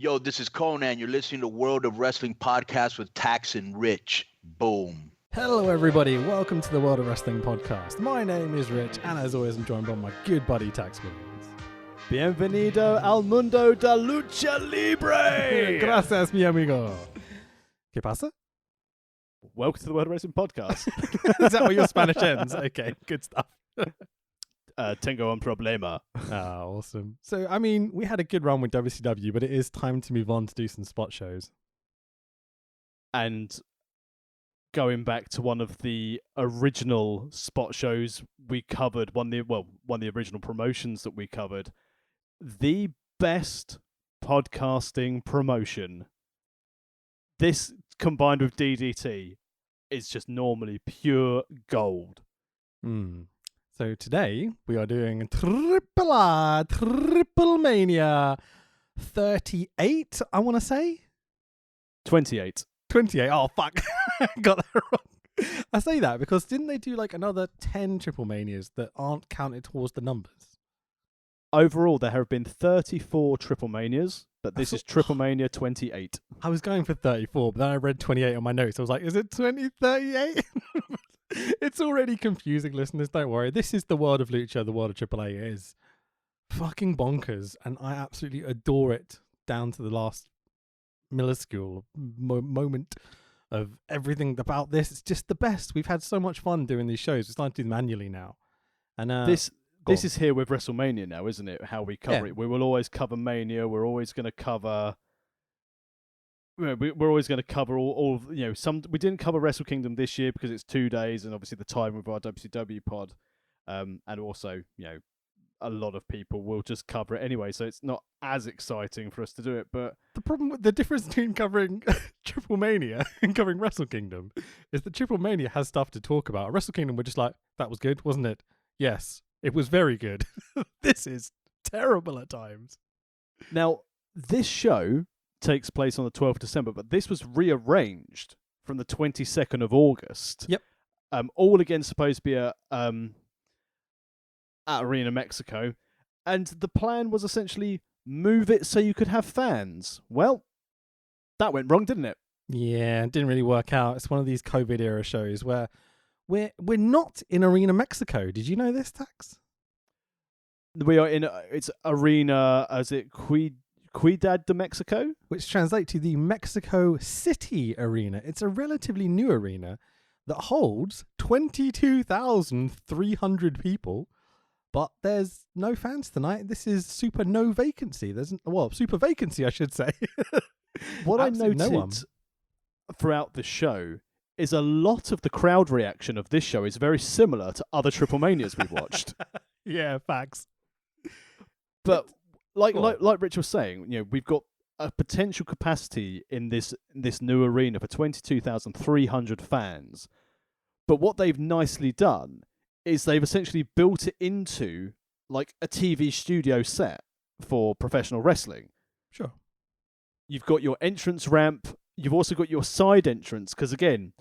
Yo, this is Conan. You're listening to World of Wrestling podcast with Tax and Rich. Boom. Hello, everybody. Welcome to the World of Wrestling podcast. My name is Rich, and as always, I'm joined by my good buddy Tax Williams. Bienvenido al mundo de lucha libre. Gracias, mi amigo. ¿Qué pasa? Welcome to the World of Wrestling podcast. Is that what your Spanish ends? Okay, good stuff. Tengo un problema. Ah, awesome. So, I mean, we had a good run with WCW, but it is time to move on to do some spot shows. And going back to one of the original spot shows we covered, one of the original promotions that we covered, the best podcasting promotion. This combined with DDT is just normally pure gold. So today we are doing AAA Triplemania 38, I want to say. 28. 28. Oh, fuck. Got that wrong. I say that because didn't they do like another 10 Triplemanias that aren't counted towards the numbers? Overall, there have been 34 Triplemanias, but this is Triplemania 28. I was going for 34, but then I read 28 on my notes. I was like, is it 2038? It's already confusing, listeners. Don't worry. This is the world of Lucha, the world of AAA. It is fucking bonkers, and I absolutely adore it down to the last minuscule moment of everything about this. It's just the best. We've had so much fun doing these shows. We're starting to do them annually now. And this is here with WrestleMania now, isn't it? How we cover it. We will always cover Mania. We're always going to cover. We're always going to cover all of, some. We didn't cover Wrestle Kingdom this year because it's 2 days, and obviously the time with our WCW pod, and also a lot of people will just cover it anyway, so it's not as exciting for us to do it. But the difference between covering Triplemania and covering Wrestle Kingdom is that Triplemania has stuff to talk about. Wrestle Kingdom, we're just like, that was good, wasn't it? Yes, it was very good. This is terrible at times. Now, this show takes place on the 12th of December, but this was rearranged from the 22nd of August. Yep. All again supposed to be at Arena Mexico, and the plan was essentially move it so you could have fans. Well, that went wrong, didn't it? Yeah, it didn't really work out. It's one of these COVID era shows where we're not in Arena Mexico. Did you know this, Tax? We are in it's Arena, Ciudad de Mexico, which translates to the Mexico City Arena. It's a relatively new arena that holds 22,300 people, but there's no fans tonight. This is super vacancy, I should say. What I noted throughout the show is a lot of the crowd reaction of this show is very similar to other Triplemanias we've watched. Yeah, facts. But like Rich was saying, we've got a potential capacity in this new arena for 22,300 fans. But what they've nicely done is they've essentially built it into like a TV studio set for professional wrestling. Sure. You've got your entrance ramp. You've also got your side entrance because, again,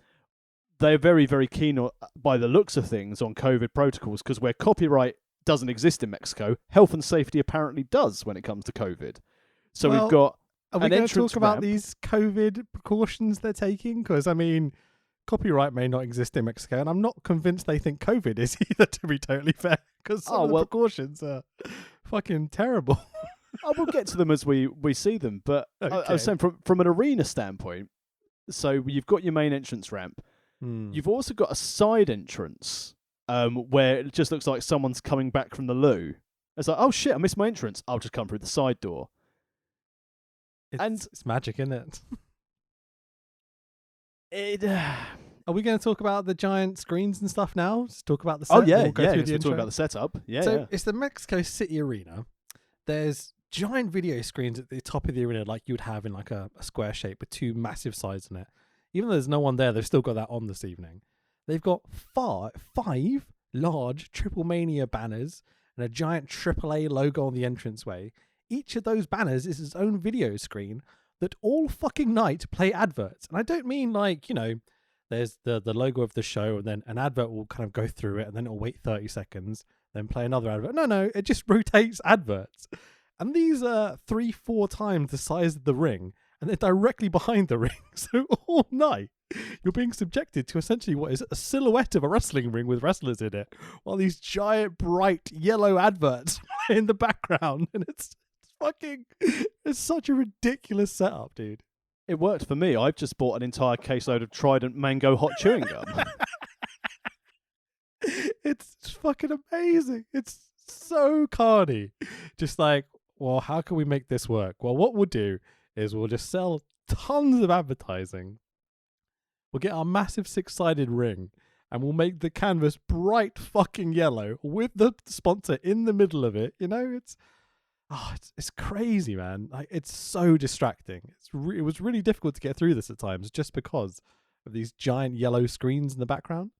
they're very, very keen by the looks of things on COVID protocols because where copyright doesn't exist in Mexico, health and safety apparently does when it comes to COVID. So we've got are we going to talk about these COVID precautions they're taking? Because, I mean, copyright may not exist in Mexico, and I'm not convinced they think COVID is either, to be totally fair, because some of the precautions are fucking terrible. I will get to them as we see them, but okay. I was saying from an arena standpoint, so you've got your main entrance ramp. You've also got a side entrance where it just looks like someone's coming back from the loo. It's like, oh shit, I missed my entrance. I'll just come through the side door. It's magic, isn't it? Are we going to talk about the giant screens and stuff now? Just talk about the set? Oh yeah, we'll talk about the setup. It's the Mexico City Arena. There's giant video screens at the top of the arena like you would have in like a square shape with two massive sides in it. Even though there's no one there, they've still got that on this evening. They've got five large Triplemania banners and a giant AAA logo on the entranceway. Each of those banners is its own video screen that all fucking night play adverts. And I don't mean like, there's the logo of the show and then an advert will kind of go through it and then it'll wait 30 seconds, then play another advert. No, it just rotates adverts. And these are 3-4 times the size of the ring, and they're directly behind the ring. So all night, you're being subjected to essentially what is a silhouette of a wrestling ring with wrestlers in it, while these giant, bright, yellow adverts play in the background. And it's such a ridiculous setup, dude. It worked for me. I've just bought an entire caseload of Trident mango hot chewing gum. It's fucking amazing. It's so carny. Just like, well, how can we make this work? Well, what we'll do is we'll just sell tons of advertising. We'll get our massive 6-sided ring and we'll make the canvas bright fucking yellow with the sponsor in the middle of it. You know, it's crazy, man. Like, it's so distracting. It was really difficult to get through this at times just because of these giant yellow screens in the background.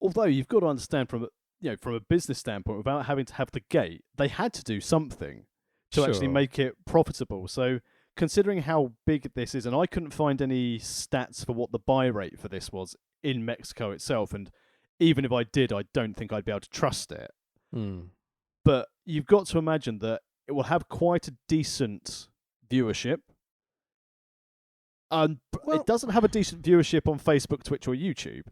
Although you've got to understand from a business standpoint, without having to have the gate, they had to do something to actually make it profitable. So considering how big this is, and I couldn't find any stats for what the buy rate for this was in Mexico itself, and even if I did, I don't think I'd be able to trust it. But you've got to imagine that it will have quite a decent viewership. It doesn't have a decent viewership on Facebook, Twitch, or YouTube.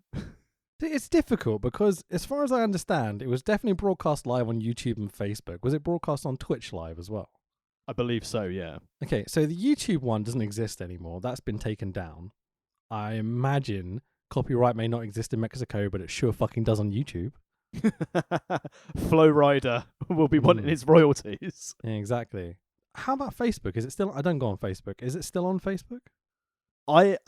It's difficult because, as far as I understand, it was definitely broadcast live on YouTube and Facebook. Was it broadcast on Twitch live as well? I believe so, yeah. Okay, so the YouTube one doesn't exist anymore. That's been taken down. I imagine copyright may not exist in Mexico, but it sure fucking does on YouTube. Flow Rider will be wanting his royalties. Yeah, exactly. How about Facebook? Is it still? I don't go on Facebook. Is it still on Facebook? I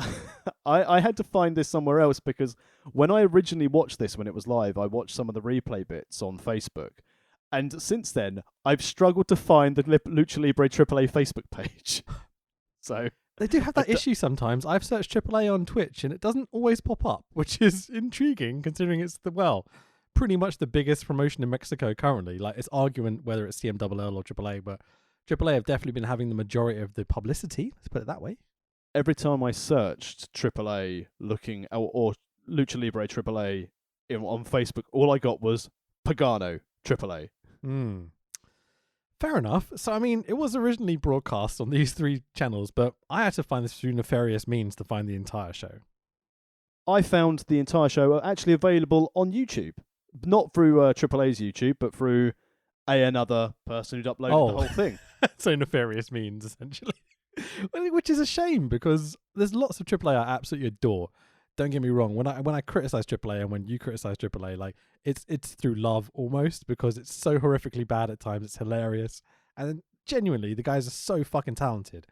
had to find this somewhere else because when I originally watched this when it was live, I watched some of the replay bits on Facebook. And since then, I've struggled to find the Lucha Libre AAA Facebook page. So they do have that issue sometimes. I've searched AAA on Twitch and it doesn't always pop up, which is intriguing considering it's pretty much the biggest promotion in Mexico currently. Like, it's arguing whether it's CMLL or AAA, but AAA have definitely been having the majority of the publicity. Let's put it that way. Every time I searched AAA looking or Lucha Libre AAA on Facebook, all I got was Pagano AAA. Fair enough. So, I mean, it was originally broadcast on these 3 channels, but I had to find this through nefarious means to find the entire show. I found the entire show actually available on YouTube. Not through AAA's YouTube, but through another person who'd uploaded the whole thing. So nefarious means, essentially. Which is a shame because there's lots of AAA I absolutely adore. Don't get me wrong. When I criticize AAA and when you criticize AAA, like it's through love almost because it's so horrifically bad at times. It's hilarious and genuinely the guys are so fucking talented.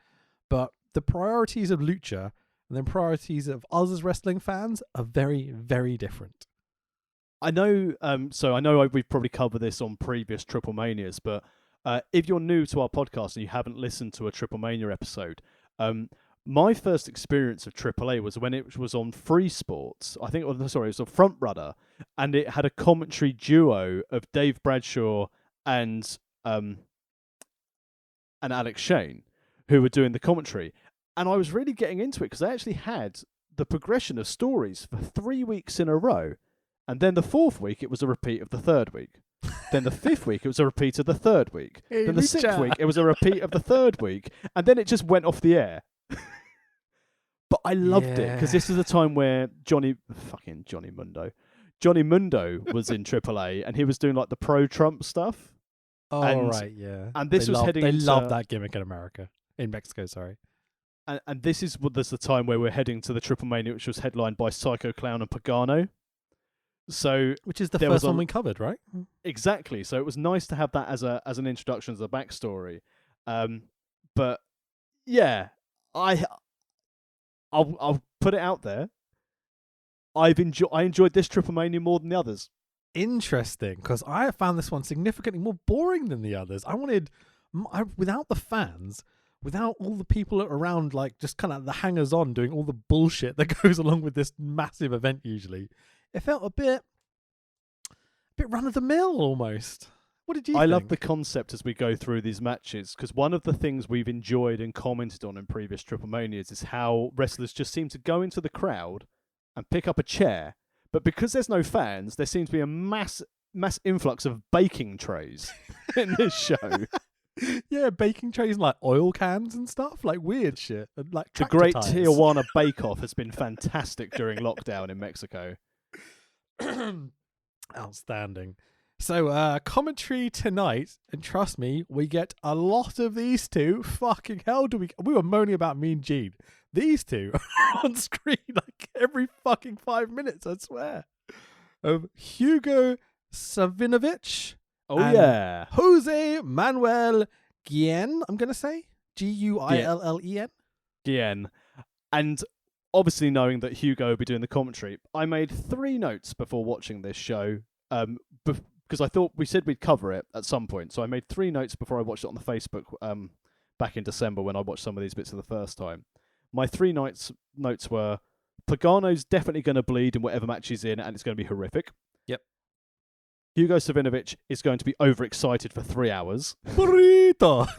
But the priorities of Lucha and then priorities of us as wrestling fans are very, very different. I know. So I know we've probably covered this on previous Triple Manias, but if you're new to our podcast and you haven't listened to a Triple Mania episode, my first experience of AAA was when it was on Free Sports. I think, it was on Front Runner, and it had a commentary duo of Dave Bradshaw and Alex Shane, who were doing the commentary. And I was really getting into it because they actually had the progression of stories for 3 weeks in a row. And then the 4th week, it was a repeat of the 3rd week. Then the 5th week, it was a repeat of the 3rd week. Then the 6th week, it was a repeat of the 3rd week. And then it just went off the air. But I loved it because this is a time where Johnny Mundo was in AAA and he was doing like the pro-Trump stuff. Oh, right, yeah. And this was heading into... They love that gimmick in America. In Mexico, sorry. And this is the time where we're heading to the Triple Mania, which was headlined by Psycho Clown and Pagano. So, which is the first one we covered, right? Exactly. So it was nice to have that as an introduction to the backstory. But yeah, I'll put it out there. I enjoyed this Triple Mania more than the others. Interesting, because I found this one significantly more boring than the others. I wanted, without the fans, without all the people around, like just kind of the hangers-on doing all the bullshit that goes along with this massive event usually. It felt a bit run-of-the-mill almost. What did you think? I love the concept as we go through these matches, because one of the things we've enjoyed and commented on in previous Triple Manias is how wrestlers just seem to go into the crowd and pick up a chair, but because there's no fans, there seems to be a mass influx of baking trays in this show. Yeah, baking trays and like oil cans and stuff, like weird shit. And, like The tractor Great tires. Tijuana Bake Off has been fantastic during lockdown in Mexico. Outstanding. So commentary tonight, and trust me, we get a lot of these two. Fucking hell, we were moaning about Mean Gene. These two are on screen like every fucking 5 minutes, I swear. Hugo Savinovich. Oh and yeah. Jose Manuel Guillen, I'm gonna say. Guillen. Guillen. And obviously knowing that Hugo will be doing the commentary, I made 3 notes before watching this show. Because I thought we said we'd cover it at some point. So I made 3 notes before I watched it on the Facebook back in December when I watched some of these bits for the first time. My 3 notes were Pagano's definitely going to bleed in whatever match he's in, and it's going to be horrific. Yep. Hugo Savinovich is going to be overexcited for 3 hours. Burrito.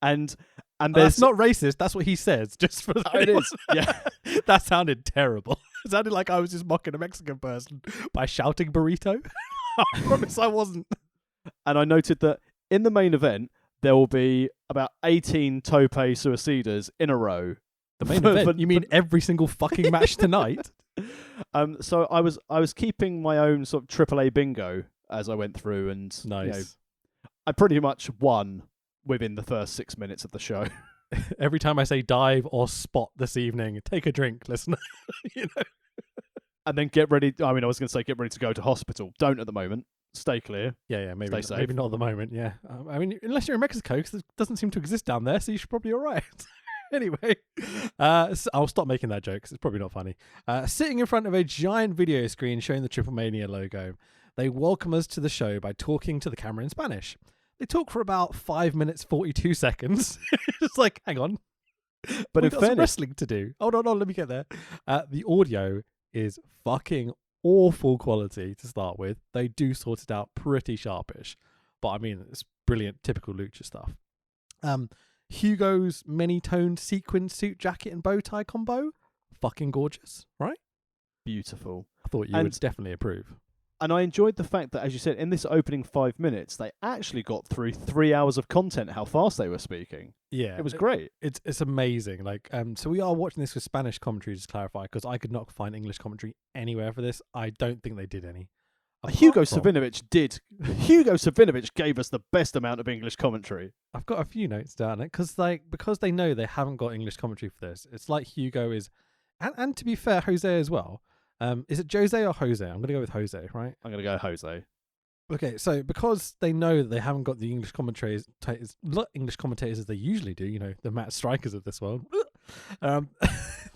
and That's there's not racist. That's what he says. Just for it is. Yeah. That sounded terrible. It sounded like I was just mocking a Mexican person by shouting burrito. I promise I wasn't. And I noted that in the main event, there will be about 18 tope suicidas in a row. The main event? You mean every single fucking match tonight? So I was keeping my own sort of AAA bingo as I went through, and nice. I pretty much won within the first 6 minutes of the show. Every time I say dive or spot this evening, take a drink, listener. And then get ready. I mean, I was going to say get ready to go to hospital. Don't at the moment. Stay clear. Yeah, maybe Stay safe. Maybe not at the moment. Yeah, I mean, unless you're in Mexico, because it doesn't seem to exist down there, so you should probably be all right. Anyway, so I'll stop making that joke because it's probably not funny. Sitting in front of a giant video screen showing the Triplemania logo, they welcome us to the show by talking to the camera in Spanish. They talk for about 5 minutes 42 seconds. It's like, hang on. But We've in got some fairness, wrestling to do. Hold on, let me get there. The audio is fucking awful quality to start with. They do sort it out pretty sharpish. But I mean, it's brilliant, typical lucha stuff. Hugo's many-toned sequin suit jacket and bow tie combo, fucking gorgeous, right? beautiful. I thought you would definitely approve. And I enjoyed the fact that, as you said, in this opening 5 minutes, they actually got through 3 hours of content, how fast they were speaking. Yeah. It was great. It's amazing. Like, so we are watching this with Spanish commentary, just to clarify, because I could not find English commentary anywhere for this. I don't think they did any. Hugo Savinovich did. Hugo Savinovich gave us the best amount of English commentary. I've got a few notes down it, because they know they haven't got English commentary for this. It's like Hugo is, and to be fair, Jose as well. Is it Jose or Jose? I'm going to go with Jose, right? I'm going to go Jose. Okay, so because they know that they haven't got the English commentators as they usually do, you know, the Matt Strikers of this world.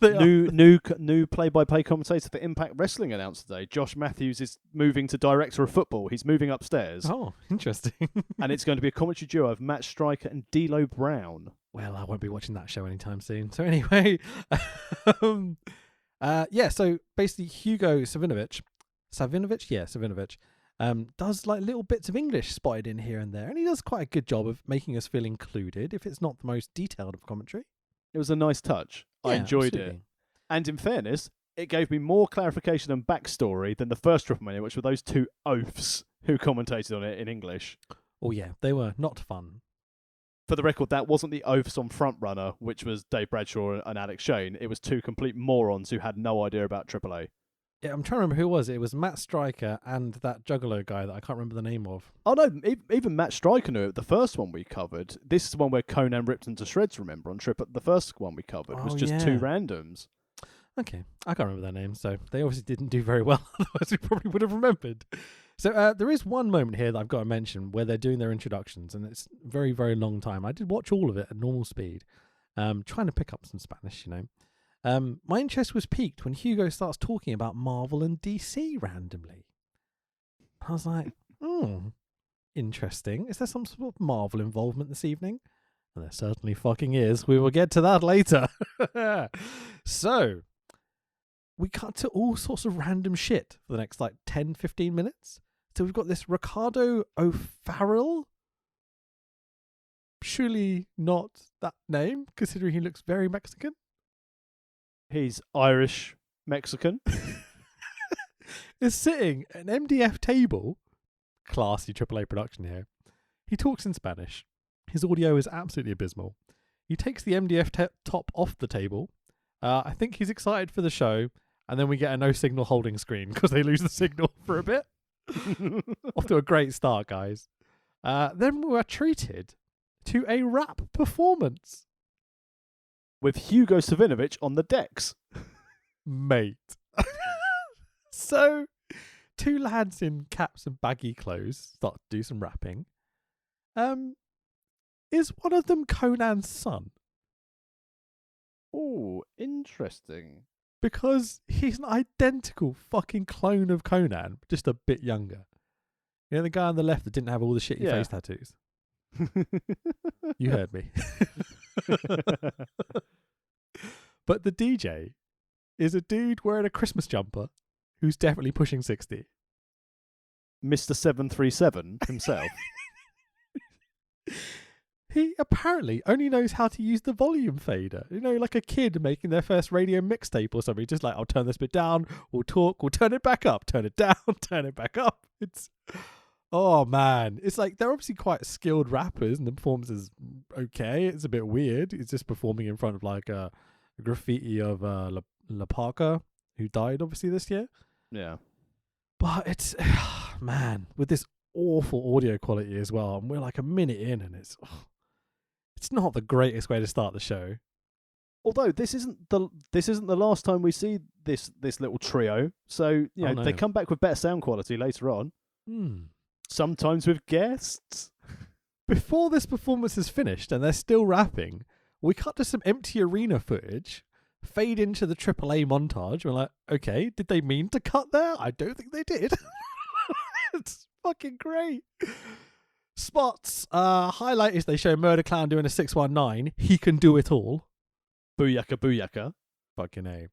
New play-by-play commentator for Impact Wrestling announced today. Josh Matthews is moving to director of football. He's moving upstairs. Oh, interesting. And it's going to be a commentary duo of Matt Striker and D'Lo Brown. Well, I won't be watching that show anytime soon. So anyway, so basically Hugo Savinovich, does like little bits of English spotted in here and there, and he does quite a good job of making us feel included, if it's not the most detailed of commentary. It was a nice touch. I enjoyed it. And in fairness, it gave me more clarification and backstory than the first Triplemania, which were those two oafs who commentated on it in English. Oh yeah, they were not fun. For the record, that wasn't the oafs on Frontrunner, which was Dave Bradshaw and Alex Shane. It was two complete morons who had no idea about AAA. Yeah, I'm trying to remember who it was. It was Matt Striker and that Juggalo guy that I can't remember the name of. Oh no, even Matt Striker knew it. The first one we covered. This is the one where Conan ripped him to shreds, remember, on The first one we covered was just two randoms. Okay, I can't remember their names, so they obviously didn't do very well. Otherwise, we probably would have remembered. So there is one moment here that I've got to mention where they're doing their introductions, and it's a very, very long time. I did watch all of it at normal speed, trying to pick up some Spanish, you know. My interest was piqued when Hugo starts talking about Marvel and DC randomly. I was like, interesting. Is there some sort of Marvel involvement this evening? And there certainly fucking is. We will get to that later. So, we cut to all sorts of random shit for the next 10, 15 minutes. So we've got this Ricardo O'Farrell. Surely not that name, considering he looks very Mexican. He's Irish Mexican. Is sitting at an MDF table, classy AAA production here. He talks in Spanish. His audio is absolutely abysmal. He takes the MDF top off the table. I think he's excited for the show, and then we get a no signal holding screen because they lose the signal for a bit. Off to a great start, guys. Then we were treated to a rap performance. With Hugo Savinovich on the decks. Mate. So, two lads in caps and baggy clothes start to do some rapping. Is one of them Conan's son? Oh, interesting. Because he's an identical fucking clone of Conan, just a bit younger. You know the guy on the left that didn't have all the shitty face tattoos? You heard me. But the DJ is a dude wearing a Christmas jumper who's definitely pushing 60. Mr. 737 himself. He apparently only knows how to use the volume fader. You know, like a kid making their first radio mixtape or something. Just like, I'll turn this bit down, we'll talk, we'll turn it back up, turn it down, turn it back up. It's, oh man. It's like, they're obviously quite skilled rappers and the performance is okay. It's a bit weird. It's just performing in front of like a graffiti of La Parker, who died obviously this year. Yeah. But it's, man, with this awful audio quality as well. And we're like a minute in and it's not the greatest way to start the show. Although this isn't the last time we see this little trio. So, you know, they come back with better sound quality later on. Sometimes with guests. Before this performance is finished and they're still rapping, we cut to some empty arena footage, fade into the AAA montage. We're like, okay, did they mean to cut there? I don't think they did. It's fucking great. Spots. Highlight is they show Murder Clown doing a 619. He can do it all. Booyaka booyaka. Fucking A.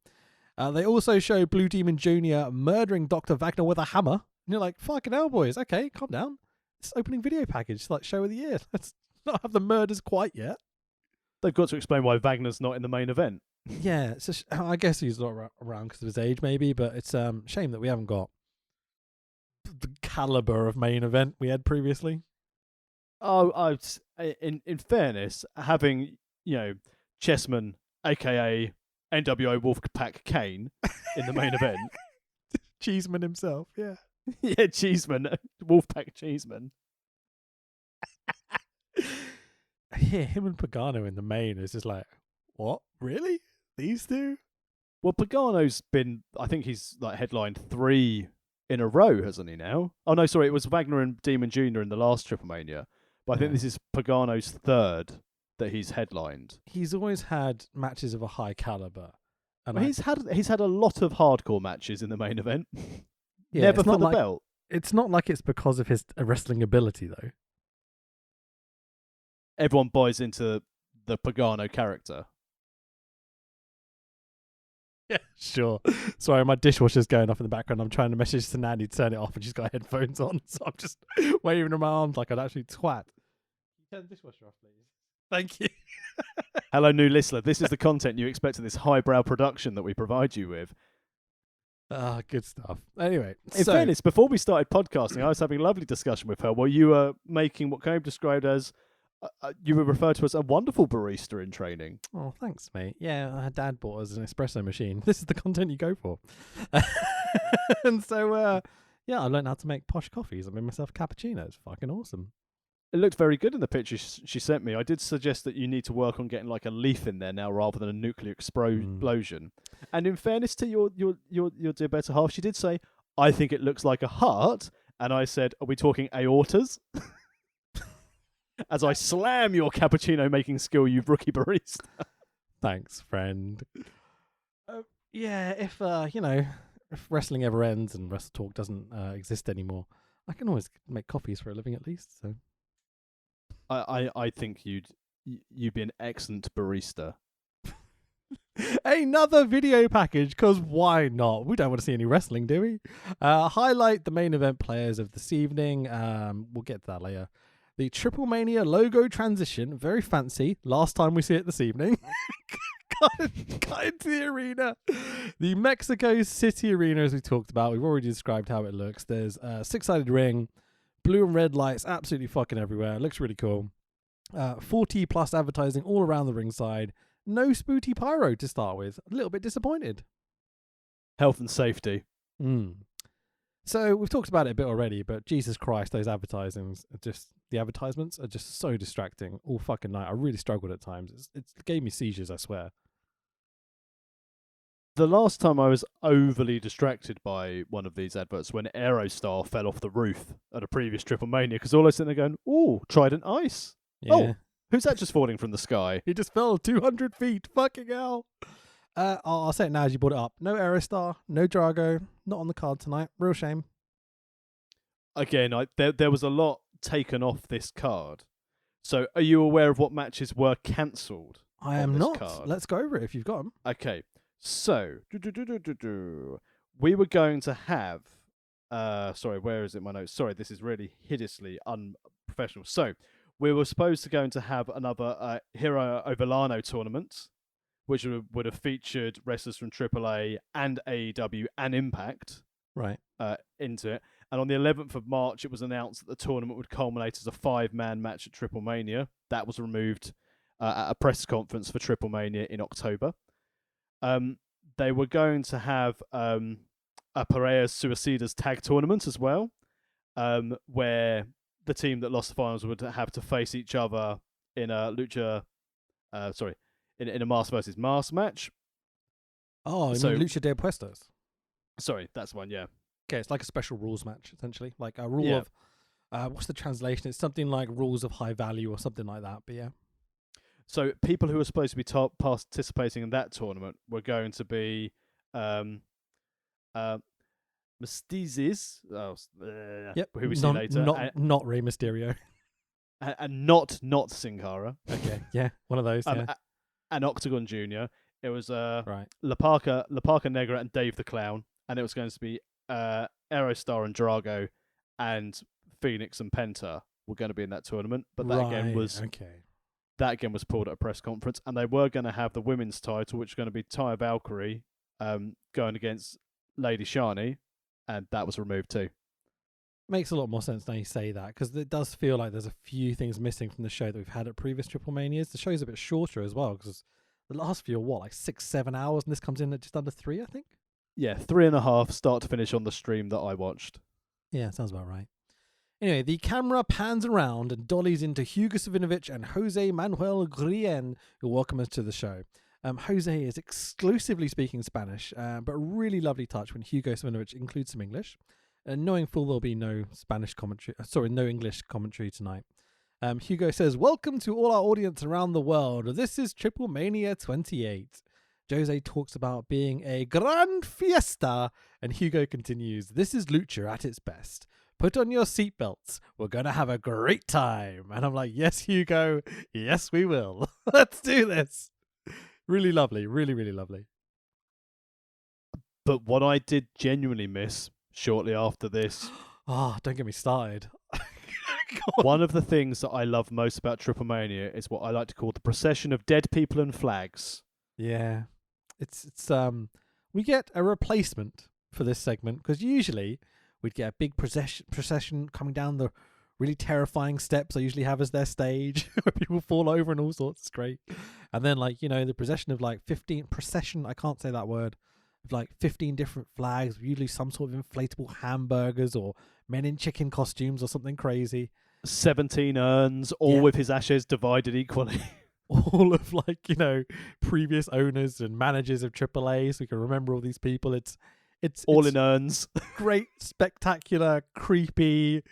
They also show Blue Demon Jr. murdering Dr. Wagner with a hammer. And you're like, fucking hell, boys. Okay, calm down. This opening video package is like show of the year. Let's not have the murders quite yet. They've got to explain why Wagner's not in the main event. Yeah, I guess he's not around because of his age, maybe, but it's a shame that we haven't got the caliber of main event we had previously. Oh, in fairness, having, you know, Chessman, aka NWO Wolfpack Kane, in the main event. Cheeseman himself, yeah. Yeah, Cheeseman, Wolfpack Cheeseman. Yeah, him and Pagano in the main is just like, what? Really? These two? Well, Pagano's been, I think he's like headlined 3 in a row, hasn't he now? Oh, no, sorry, it was Wagner and Demon Jr. in the last Triplemania. But I think this is Pagano's 3rd that he's headlined. He's always had matches of a high caliber. And well, he's had a lot of hardcore matches in the main event. Yeah, never for the belt. It's not like it's because of his wrestling ability, though. Everyone buys into the Pagano character. Yeah, sure. Sorry, my dishwasher's going off in the background. I'm trying to message to Nanny to turn it off and she's got headphones on. So I'm just waving her my arms like I'd actually twat. Can you turn the dishwasher off, please? Thank you. Hello, new listener. This is the content you expect in this highbrow production that we provide you with. Good stuff. Anyway, in fairness, before we started podcasting, I was having a lovely discussion with her while you were making what Caleb described as, you were referred to as a wonderful barista in training. Oh, thanks, mate. Yeah, her dad bought us an espresso machine. This is the content you go for. And so, yeah, I learned how to make posh coffees. I made myself a cappuccino. It's fucking awesome. It looked very good in the picture she sent me. I did suggest that you need to work on getting like a leaf in there now rather than a nuclear explosion. And in fairness to your dear better half, she did say, I think it looks like a heart. And I said, are we talking aortas? As I slam your cappuccino making skill, you rookie barista. Thanks, friend. Yeah, if if wrestling ever ends and Wrestle Talk doesn't exist anymore, I can always make coffees for a living at least. So, I think you'd be an excellent barista. Another video package, because why not? We don't want to see any wrestling, do we? Highlight the main event players of this evening. We'll get to that later. The Triplemania logo transition, very fancy. Last time we see it this evening. Cut into the arena. The Mexico City arena, as we talked about, we've already described how it looks. There's a 6-sided ring, Blue and red lights absolutely fucking everywhere. It looks really cool. 40 plus advertising all around the ringside. No spooty pyro to start with. A little bit disappointed. Health and safety. So we've talked about it a bit already, but Jesus Christ, those advertisements are just so distracting all fucking night. I really struggled at times. It gave me seizures, I swear. The last time I was overly distracted by one of these adverts when Aerostar fell off the roof at a previous Triplemania, because all I was sitting there going, "Ooh, Trident Ice. Yeah. Oh, who's that just falling from the sky?" He just fell 200 feet. Fucking hell. I'll say it now as you brought it up. No Aerostar, no Drago, not on the card tonight. Real shame. Again, there was a lot taken off this card. So are you aware of what matches were cancelled? I am not. Card? Let's go over it if you've got them. Okay. So, we were going to have... sorry, where is it, my notes? Sorry, this is really hideously unprofessional. So, we were supposed to going to have another Hero Ovalano tournament, which would have featured wrestlers from AAA and AEW and Impact right into it. And on the 11th of March, it was announced that the tournament would culminate as a 5-man match at Triplemania. That was removed at a press conference for Triplemania in October. They were going to have a Parejas Suicidas tag tournament as well, where the team that lost the finals would have to face each other in a in a mask versus mask match. Oh, so Lucha de Apuestas. Sorry, that's one, yeah. Okay, it's like a special rules match, essentially. Like a rule of... what's the translation? It's something like rules of high value or something like that, but yeah. So people who were supposed to be participating in that tournament were going to be Mestizes, who we see later. Not Rey Mysterio. And not Sin Cara. Okay, yeah, one of those, yeah. And Octagon Jr. It was right. La Parka Negra and Dave the Clown, and it was going to be Aerostar and Drago and Phoenix and Penta were going to be in that tournament, but that again was pulled at a press conference, and they were going to have the women's title, which was going to be Taya Valkyrie going against Lady Shani, and that was removed too. Makes a lot more sense now you say that, because it does feel like there's a few things missing from the show that we've had at previous Triplemanias. The show's a bit shorter as well, because the last few are like 6-7 hours, and this comes in at just under 3, I think. Yeah, 3.5 start to finish on the stream that I watched. Yeah, sounds about right. Anyway, the camera pans around and dollies into Hugo Savinovich and Jose Manuel Grien, who welcome us to the show. Jose is exclusively speaking Spanish, but a really lovely touch when Hugo Savinovich includes some English. Knowing full there'll be no English commentary tonight. Hugo says, "Welcome to all our audience around the world. This is Triplemania XXVIII. Jose talks about being a grand fiesta, and Hugo continues, "This is Lucha at its best. Put on your seatbelts. We're going to have a great time." And I'm like, yes, Hugo. Yes, we will. Let's do this. Really lovely. Really, really lovely. But what I did genuinely miss shortly after this... don't get me started. One of the things that I love most about Triplemania is what I like to call the procession of dead people and flags. Yeah. It's we get a replacement for this segment, because usually we'd get a big procession coming down the really terrifying steps I usually have as their stage, where people fall over and all sorts. It's great. And then, the procession of 15 I can't say that word, of 15 different flags, usually some sort of inflatable hamburgers or men in chicken costumes or something crazy. 17 urns, all with his ashes divided equally. All of previous owners and managers of AAA, so we can remember all these people. It's all in urns. Great, spectacular, creepy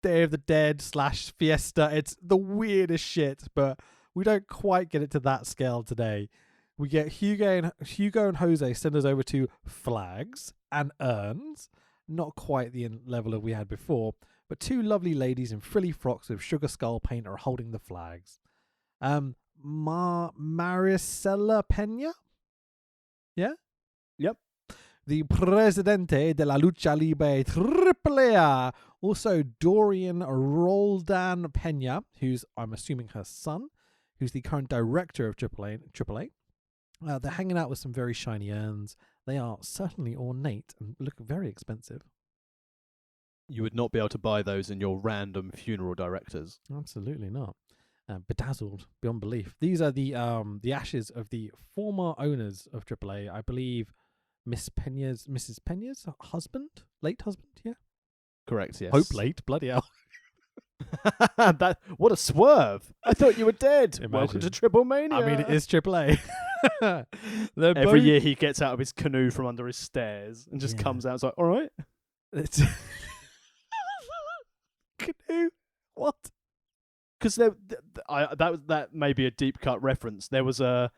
Day of the Dead / fiesta. It's the weirdest shit, but we don't quite get it to that scale today. We get Hugo and Jose send us over to flags and urns. Not quite the level that we had before, but two lovely ladies in frilly frocks with sugar skull paint are holding the flags. Maricela Peña? Yeah? Yep. The Presidente de la Lucha Libre AAA. Also Dorian Roldan Peña, who's, I'm assuming, her son, who's the current director of AAA. They're hanging out with some very shiny urns. They are certainly ornate and look very expensive. You would not be able to buy those in your random funeral directors. Absolutely not. Bedazzled beyond belief. These are the ashes of the former owners of AAA. I believe Mrs. Pena's husband, late husband. Yeah. Correct. Yes. Hope late. Bloody hell. What a swerve! I thought you were dead. Imagine. Welcome to Triplemania. I mean, it is AAA. Every year he gets out of his canoe from under his stairs and just comes out. It's like, all right. It's canoe. What? Because that may be a deep cut reference. There was a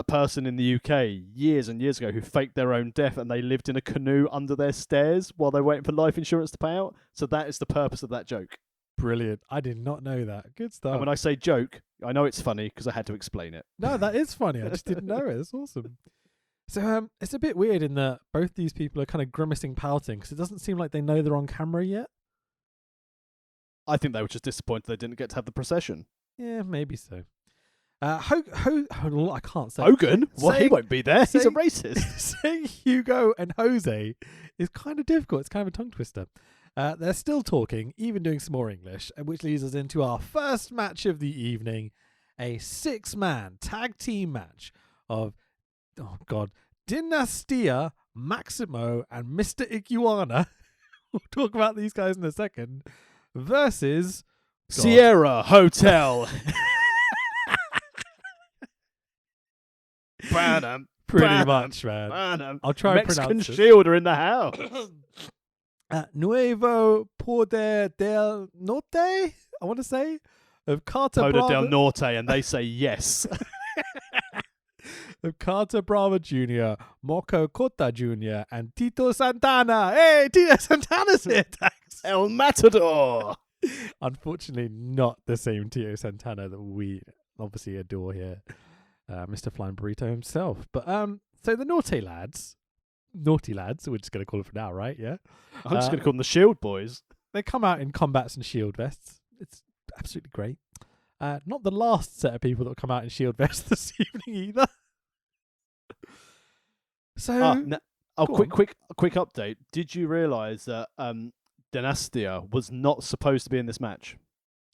person in the UK years and years ago who faked their own death, and they lived in a canoe under their stairs while they were waiting for life insurance to pay out. So that is the purpose of that joke. Brilliant. I did not know that. Good stuff. And when I say joke, I know it's funny because I had to explain it. No, that is funny. I just didn't know it. It's awesome. So it's a bit weird in that both these people are kind of grimacing, pouting, because it doesn't seem like they know they're on camera yet. I think they were just disappointed they didn't get to have the procession. Yeah, maybe so. I can't say Hogan? Well, he saying- won't be there. He's a saying- racist. Saying Hugo and Jose is kind of difficult. It's kind of a tongue twister. They're still talking, even doing some more English, which leads us into our first match of the evening, a 6-man tag team match of, Dinastia, Maximo, and Mr. Iguana. We'll talk about these guys in a second. Versus Sierra Hotel. Pretty much, man. I'll try and Mexican pronounce it. Shielder in the house. Nuevo Poder del Norte, I want to say, of Carter Poder Brava. del Norte, and they say yes. Of Carter Brava Jr., Moco Cota Jr., and Tito Santana. Hey, Tito Santana's here, Dax. El Matador. Unfortunately, not the same Tito Santana that we obviously adore here. Mr. Flying Burrito himself. But so the Naughty lads, we're just going to call it for now, right? Yeah. I'm just going to call them the Shield Boys. They come out in combats and shield vests. It's absolutely great. Not the last set of people that will come out in shield vests this evening either. So, quick update. Did you realise that Dinastia was not supposed to be in this match?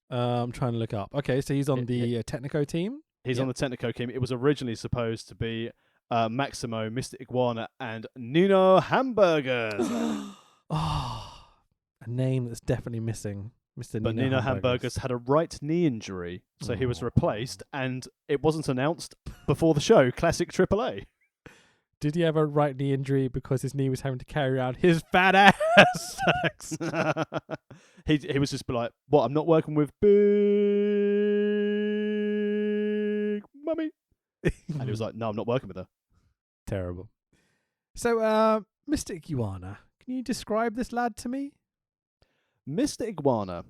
I'm trying to look up. Okay, so he's on the Technico team. He's on the Technico team. It was originally supposed to be Maximo, Mr. Iguana, and Nino Hamburgers. Oh, a name that's definitely missing. But Nino Hamburgers had a right knee injury, so he was replaced, and it wasn't announced before the show. Classic AAA. Did he have a right knee injury because his knee was having to carry around his fat ass? He was just like, what, I'm not working with Big Mummy? And he was like, no, I'm not working with her. Terrible. So, Mr. Iguana, can you describe this lad to me? Mr. Iguana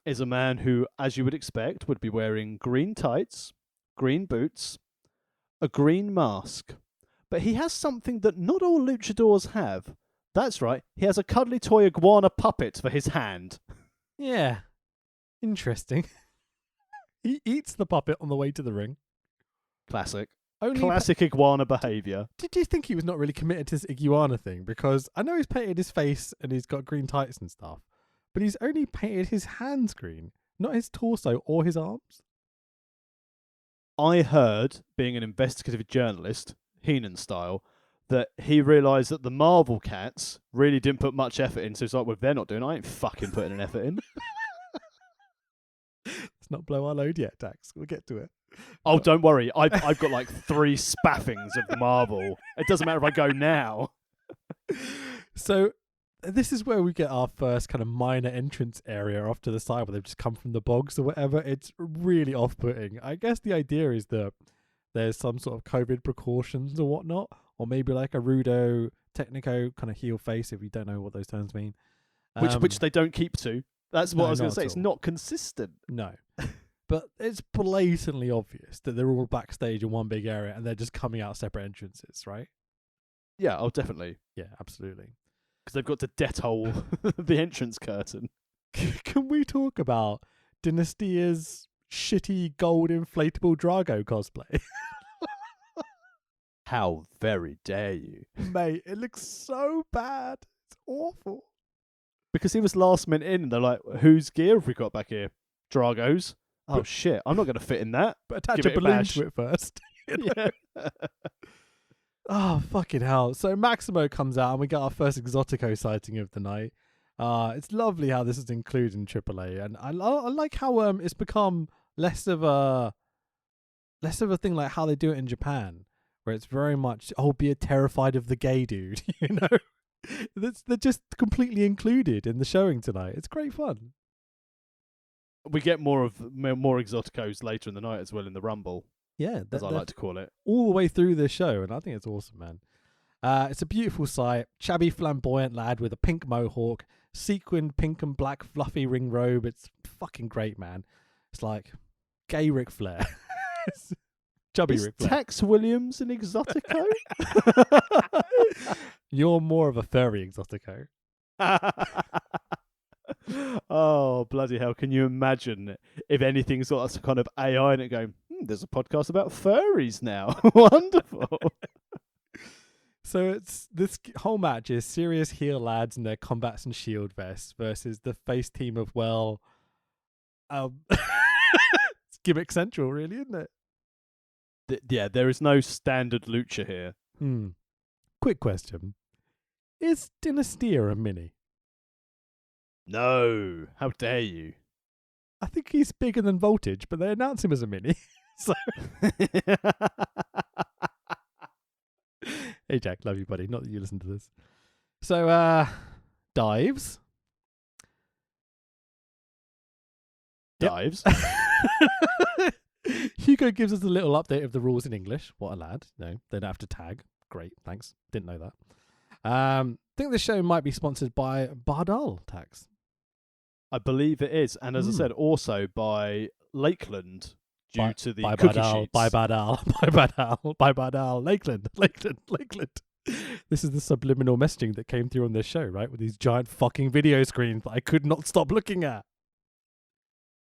is a man who, as you would expect, would be wearing green tights, green boots, a green mask. But he has something that not all luchadors have. That's right, he has a cuddly toy iguana puppet for his hand. Yeah. Interesting. He eats the puppet on the way to the ring. Classic. Only Classic iguana behaviour. Did you think he was not really committed to this iguana thing? Because I know he's painted his face and he's got green tights and stuff, but he's only painted his hands green, not his torso or his arms. I heard, being an investigative journalist, Heenan style, that he realised that the Marvel cats really didn't put much effort in, so he's like, well, if they're not doing it, I ain't fucking putting an effort in. Let's not blow our load yet, Dax. We'll get to it. Oh, don't worry. I've got like 3 spaffings of Marvel. It doesn't matter if I go now. So this is where we get our first kind of minor entrance area off to the side where they've just come from the bogs or whatever. It's really off-putting. I guess the idea is that there's some sort of COVID precautions or whatnot, or maybe like a Rudo Technico kind of heel face, if you don't know what those terms mean. Which they don't keep to. That's what No, I was going not to say. at It's all. not consistent. No. But it's blatantly obvious that they're all backstage in one big area and they're just coming out separate entrances, right? Yeah, oh, definitely. Yeah, absolutely. Because they've got to dettol the entrance curtain. Can we talk about Dynastia's shitty gold inflatable Drago cosplay? How very dare you? Mate, it looks so bad. It's awful. Because he was last minute in, and they're like, whose gear have we got back here? Drago's. Oh, But- shit. I'm not going to fit in that. But attach Give a it a balloon bash. to it first. You know? Yeah. Oh, fucking hell. So Maximo comes out and we get our first Exotico sighting of the night. It's lovely how this is included in AAA. And I like how it's become less of a thing like how they do it in Japan, where it's very much, oh, be terrified of the gay dude, you know? They're just completely included in the showing tonight. It's great fun. We get more Exoticos later in the night as well in the Rumble, Yeah, as I like to call it. all the way through this show, and I think it's awesome, man. It's a beautiful sight. Chubby, flamboyant lad with a pink mohawk, sequined pink and black fluffy ring robe. It's fucking great, man. It's like gay Ric Flair. Chubby Is Ric Flair. Tex Williams an Exotico? You're more of a furry Exotico. Oh, bloody hell. Can you imagine if anything's got some kind of AI in it going, there's a podcast about furries now. Wonderful. So it's this whole match is serious heel lads in their combats and shield vests versus the face team of, well, it's gimmick central, really, isn't it? Yeah, there is no standard lucha here. Quick question. Is Dynastia a mini? No. How dare you? I think he's bigger than Voltage, but they announce him as a mini. So, hey Jack, love you, buddy. Not that you listen to this. So, dives. Dives. Hugo gives us a little update of the rules in English. What a lad. No, they don't have to tag. Great, thanks. Didn't know that. I think the show might be sponsored by Bardal Tax. I believe it is. And as I said, also by Lakeland due to the by cookie Bardal, sheets. by Bardal, Lakeland. This is the subliminal messaging that came through on this show, right? With these giant fucking video screens that I could not stop looking at.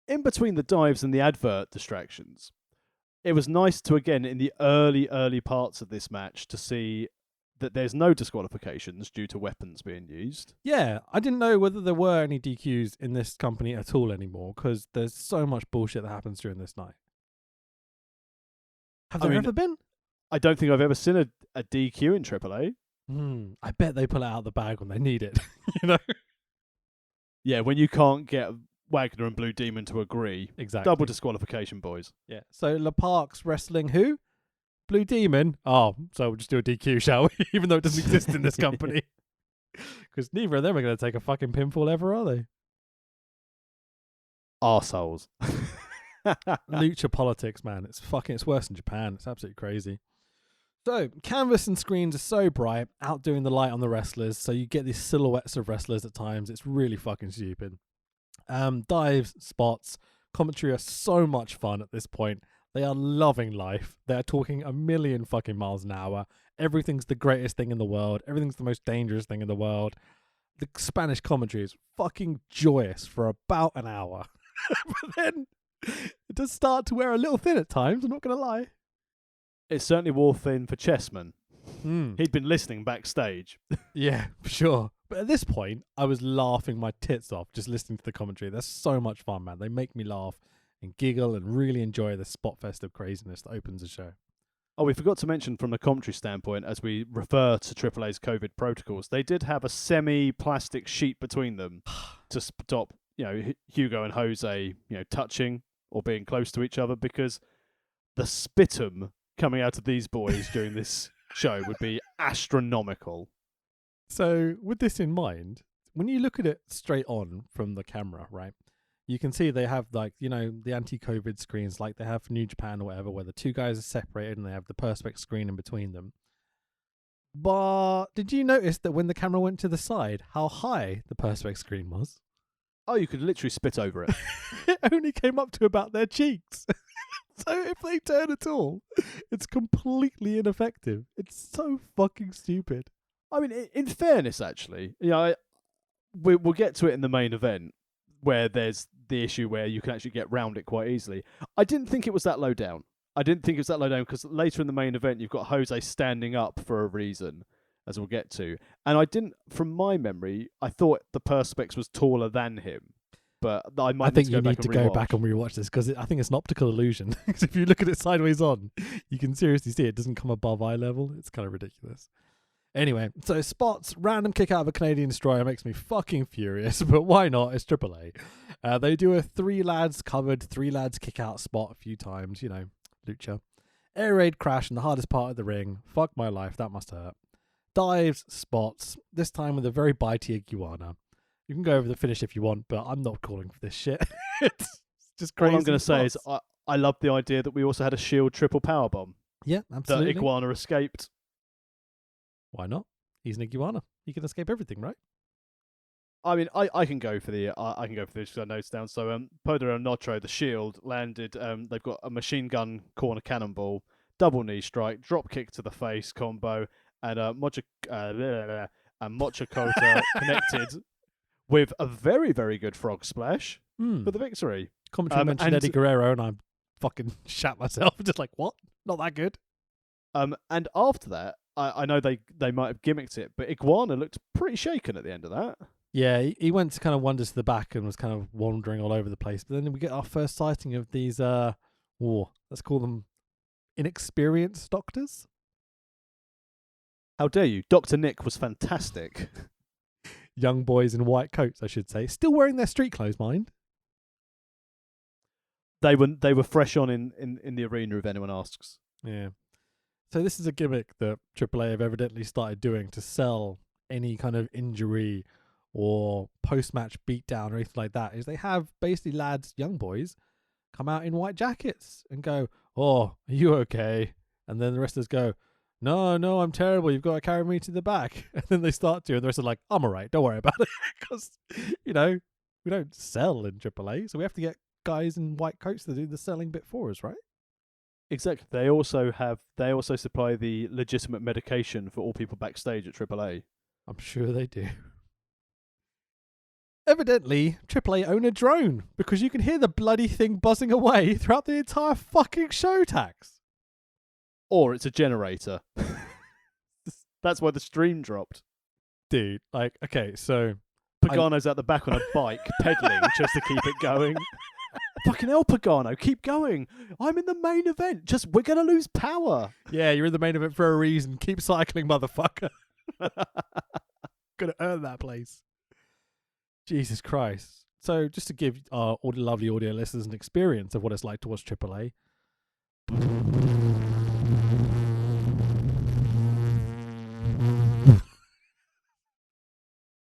In between the dives and the advert distractions, it was nice to, again, in the early parts of this match, to see that there's no disqualifications due to weapons being used. Yeah, I didn't know whether there were any DQs in this company at all anymore, because there's so much bullshit that happens during this night. Have there ever been? I don't think I've ever seen a DQ in AAA. I bet they pull it out of the bag when they need it. You know? Yeah, when you can't get Wagner and Blue Demon to agree. Exactly. Double disqualification, boys. Yeah. So La Park's wrestling who? Blue Demon. Oh, so we'll just do a DQ, shall we? Even though it doesn't exist in this company. Because neither of them are going to take a fucking pinfall ever, are they? Arseholes. Lucha politics, man. It's worse than Japan. It's absolutely crazy. So, canvas and screens are so bright, outdoing the light on the wrestlers, so you get these silhouettes of wrestlers at times. It's really fucking stupid. Dives, spots, commentary are so much fun at this point. They are loving life. They're talking a million fucking miles an hour. Everything's the greatest thing in the world. Everything's the most dangerous thing in the world. The Spanish commentary is fucking joyous for about an hour. But then it does start to wear a little thin at times, I'm not going to lie. It certainly wore thin for Chessman. Hmm. He'd been listening backstage. Yeah, for sure. But at this point, I was laughing my tits off just listening to the commentary. They're so much fun, man. They make me laugh and giggle and really enjoy the spot fest of craziness that opens the show. Oh, we forgot to mention from the commentary standpoint, as we refer to AAA's COVID protocols, they did have a semi-plastic sheet between them to stop, Hugo and Jose, touching or being close to each other, because the sputum coming out of these boys during this show would be astronomical. So, with this in mind, when you look at it straight on from the camera, right, you can see they have, the anti-COVID screens like they have for New Japan or whatever, where the two guys are separated and they have the perspex screen in between them. But did you notice that when the camera went to the side, how high the perspex screen was? Oh, you could literally spit over it. It only came up to about their cheeks. So if they turn at all, it's completely ineffective. It's so fucking stupid. I mean, in fairness, actually, we'll get to it in the main event, where there's the issue where you can actually get round it quite easily. I didn't think it was that low down. Because later in the main event, you've got Jose standing up for a reason, as we'll get to. And I didn't, from my memory, I thought the Perspex was taller than him. But I might think you need need to go back and rewatch this because I think it's an optical illusion. Because if you look at it sideways on, you can seriously see it doesn't come above eye level. It's kind of ridiculous. Anyway, so spots, random kick out of a Canadian destroyer makes me fucking furious, but why not? It's AAA. They do a 3 lads covered, 3 lads kick out spot a few times, you know, lucha. Air raid crash in the hardest part of the ring. Fuck my life, that must hurt. Dives, spots, this time with a very bitey iguana. You can go over the finish if you want, but I'm not calling for this shit. It's just crazy. All I'm going to say is I love the idea that we also had a Shield triple powerbomb. Yeah, absolutely. The iguana escaped. Why not? He's an iguana. He can escape everything, right? I mean, I can go for the I can go for this because I know it's down. So Poder and Notro, the Shield landed. They've got a machine gun corner cannonball, double knee strike, drop kick to the face combo, and Mochakota connected with a very, very good frog splash for the victory. Commentary mentioned Eddie Guerrero, and I fucking shat myself. Just like, what? Not that good. And after that, I know they might have gimmicked it, but Iguana looked pretty shaken at the end of that. Yeah, he went to kind of wanders to the back and was kind of wandering all over the place. But then we get our first sighting of these, let's call them inexperienced doctors. How dare you? Dr. Nick was fantastic. Young boys in white coats, I should say. Still wearing their street clothes, mind. They were fresh on in the arena, if anyone asks. Yeah. So this is a gimmick that AAA have evidently started doing to sell any kind of injury or post-match beatdown or anything like that, is they have basically lads, young boys, come out in white jackets and go, "Oh, are you okay?" And then the rest of us go, No, I'm terrible. You've got to carry me to the back." And then they start to, and the rest are like, "I'm all right. Don't worry about it." Because, you know, we don't sell in AAA, so we have to get guys in white coats to do the selling bit for us, right? Exactly. They also supply the legitimate medication for all people backstage at AAA. I'm sure they do. Evidently, AAA own a drone because you can hear the bloody thing buzzing away throughout the entire fucking show, Tax. Or it's a generator. That's why the stream dropped. Dude, like, okay, so Pagano's at the back on a bike pedaling just to keep it going. Fucking hell, Pagano, keep going. I'm in the main event. Just, we're going to lose power. Yeah, you're in the main event for a reason. Keep cycling, motherfucker. Gonna earn that place. Jesus Christ. So, just to give our lovely audio listeners an experience of what it's like to watch AAA.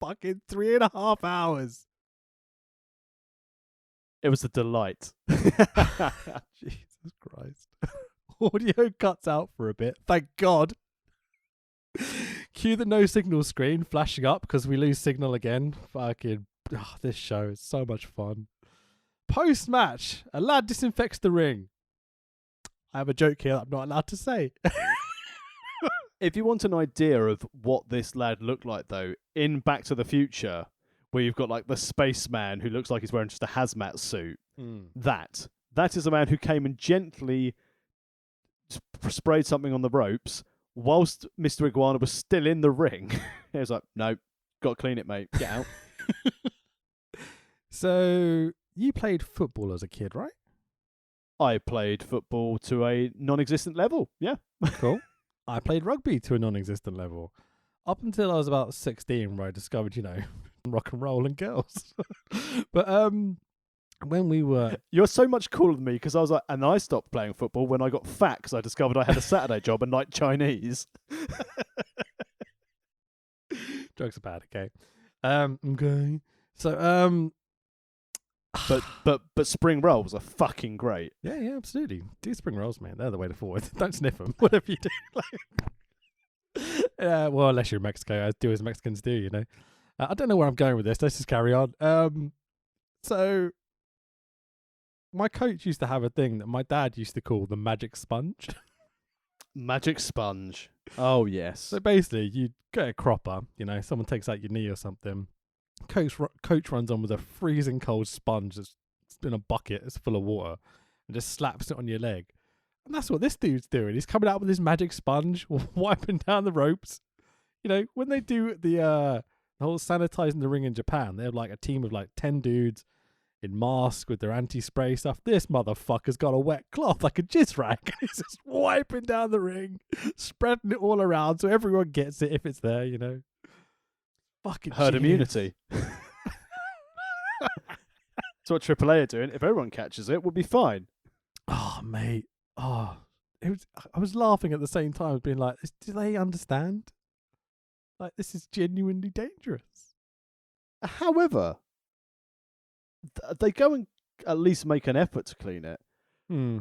Fucking 3.5 hours. It was a delight. Jesus Christ. Audio cuts out for a bit. Thank God. Cue the no signal screen flashing up because we lose signal again. Fucking, this show is so much fun. Post-match, a lad disinfects the ring. I have a joke here that I'm not allowed to say. If you want an idea of what this lad looked like, though, in Back to the Future, where you've got like the spaceman who looks like he's wearing just a hazmat suit, that is a man who came and gently sprayed something on the ropes whilst Mr. Iguana was still in the ring. He was like, "No, got to clean it, mate. Get out." So, you played football as a kid, right? I played football to a non-existent level, yeah. Cool. I played rugby to a non-existent level. Up until I was about 16, where I discovered, rock and roll and girls. But when we were... You're so much cooler than me, because I was like, and I stopped playing football when I got fat, because I discovered I had a Saturday job and liked Chinese. Jokes are bad, okay. Okay. So, But spring rolls are fucking great. Yeah, absolutely. Do spring rolls, man. They're the way to forward. Don't sniff them. Whatever you do. Well, unless you're in Mexico, do as Mexicans do, I don't know where I'm going with this. Let's just carry on. So my coach used to have a thing that my dad used to call the magic sponge. Magic sponge. Oh, yes. So basically, you get a cropper, someone takes out your knee or something. Coach runs on with a freezing cold sponge that's in a bucket that's full of water and just slaps it on your leg. And that's what this dude's doing. He's coming out with his magic sponge, wiping down the ropes. when they do the whole sanitizing the ring in Japan, they have like a team of like 10 dudes in masks with their anti-spray stuff. This motherfucker's got a wet cloth like a jizz rag. He's just wiping down the ring, spreading it all around so everyone gets it if it's there, Fucking Herd genius. immunity. That's what AAA are doing. If everyone catches it, we'll be fine. Oh, mate. Oh, I was laughing at the same time, being like, do they understand? Like, this is genuinely dangerous. However, they go and at least make an effort to clean it.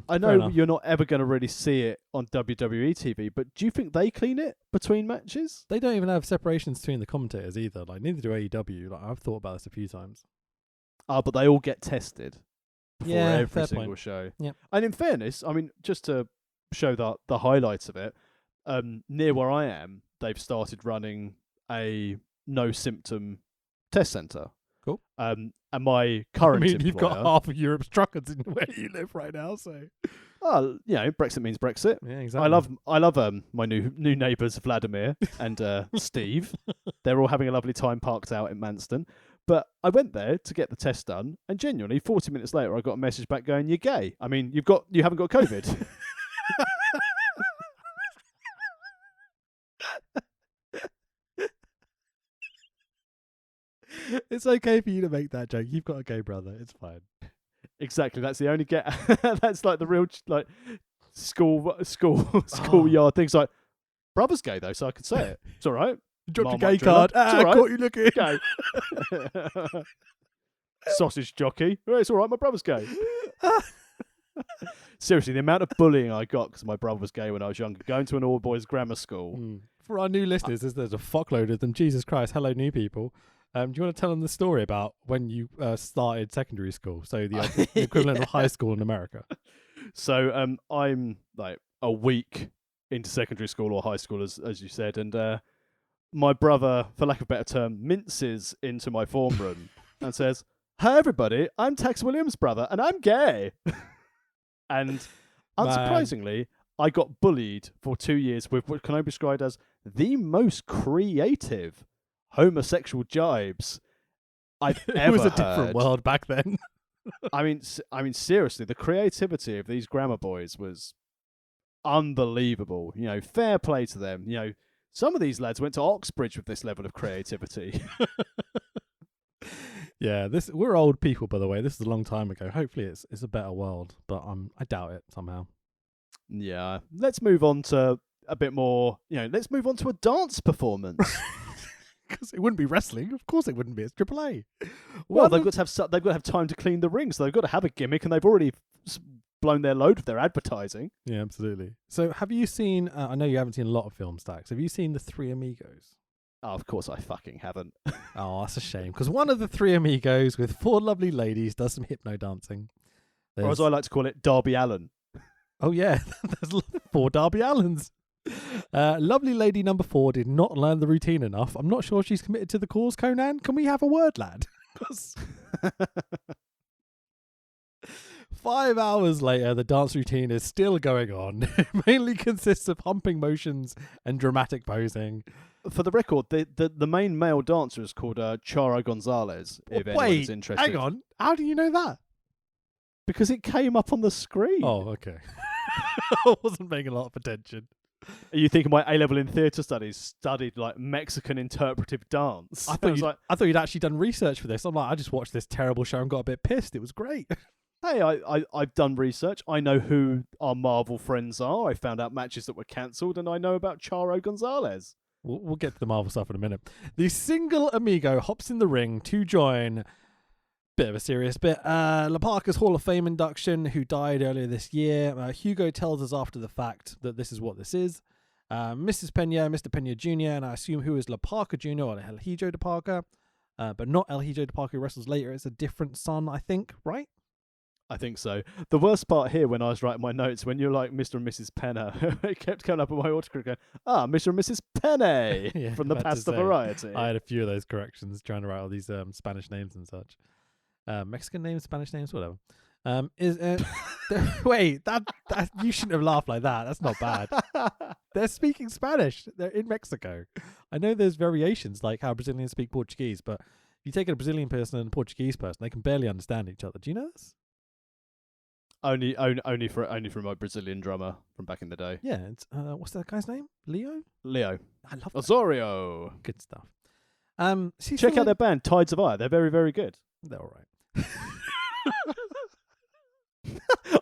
I know you're not ever going to really see it on WWE TV, but do you think they clean it between matches? They don't even have separations between the commentators either. Like, neither do AEW. Like, I've thought about this a few times. But they all get tested before every single point. show. Yep. And in fairness, I mean, just to show the highlights of it, near where I am, they've started running a no symptom test centre. Cool. And my current employer, you've got half of Europe's truckers in where you live right now, so. Oh, Brexit means Brexit. Yeah, exactly. I love my new neighbours Vladimir and Steve. They're all having a lovely time parked out in Manston. But I went there to get the test done, and genuinely, 40 minutes later, I got a message back going, "You're gay." I mean, you haven't got COVID. It's okay for you to make that joke. You've got a gay brother. It's fine. Exactly. That's the only that's like the real like schoolyard things. Like, brother's gay though, so I can say it. It's all right. You dropped your Marmite gay card. driller. It's all I right. caught you looking. Gay. Sausage jockey. Well, it's all right. My brother's gay. Seriously, the amount of bullying I got because my brother was gay when I was younger, going to an all-boys grammar school. For our new listeners, there's a fuckload of them. Jesus Christ. Hello, new people. Do you want to tell them the story about when you started secondary school? So the equivalent of high school in America. So I'm like a week into secondary school or high school, as you said, and my brother, for lack of a better term, minces into my form room and says, "Hi everybody, I'm Tex Williams' brother, and I'm gay." And unsurprisingly, I got bullied for 2 years with what can I be described as the most creative homosexual jibes I've ever heard. It was a different world back then. I mean, seriously, the creativity of these grammar boys was unbelievable. Fair play to them. Some of these lads went to Oxbridge with this level of creativity. Yeah, we're old people, by the way. This is a long time ago. Hopefully, it's a better world, but I doubt it somehow. Yeah, let's move on to a bit more. Let's move on to a dance performance. Because it wouldn't be wrestling. Of course, it wouldn't be. It's AAA. Well, they've got to have time to clean the ring, so they've got to have a gimmick, and they've already blown their load with their advertising. Yeah, absolutely. So, have you seen? I know you haven't seen a lot of film stacks. Have you seen the Three Amigos? Oh, of course, I fucking haven't. Oh, that's a shame. Because one of the Three Amigos with four lovely ladies does some hypno dancing. Or as I like to call it, Darby Allin. Oh yeah, there's 4 Darby Allins. Lovely lady number 4 did not learn the routine enough. I'm not sure she's committed to the cause, Conan. Can we have a word, lad? 5 hours later, the dance routine is still going on. It mainly consists of humping motions and dramatic posing. For the record, the main male dancer is called Charo Gonzalez, if anyone's interested. Hang on. How do you know that? Because it came up on the screen. Oh, okay. I wasn't paying a lot of attention. Are you thinking my A-level in theatre studies studied like Mexican interpretive dance? I thought you'd actually done research for this. I'm like, I just watched this terrible show and got a bit pissed. It was great. Hey, I've done research. I know who our Marvel friends are. I found out matches that were cancelled, and I know about Charo Gonzalez. We'll get to the Marvel stuff in a minute. The single amigo hops in the ring to join... Bit of a serious bit. La Parka's Hall of Fame induction, who died earlier this year. Hugo tells us after the fact that this is what this is. Mrs. Pena, Mr. Pena Jr., and I assume who is La Parka Jr. or El Hijo de Parka, but not El Hijo de Parka, who wrestles later. It's a different son, I think, right? I think so. The worst part here when I was writing my notes, when you're like Mr. and Mrs. Pena, it kept coming up on my autocorrect going, Mr. and Mrs. Penne Yeah, from the Pasta Variety. I had a few of those corrections trying to write all these Spanish names and such. Mexican names, Spanish names, whatever. Wait, that you shouldn't have laughed like that. That's not bad. They're speaking Spanish. They're in Mexico. I know there's variations like how Brazilians speak Portuguese, but if you take a Brazilian person and a Portuguese person, they can barely understand each other. Do you know this? Only from my Brazilian drummer from back in the day. Yeah. It's, what's that guy's name? Leo? Leo. I love that. Osorio. Good stuff. Check out their band, Tides of Ire. They're very, very good. They're all right.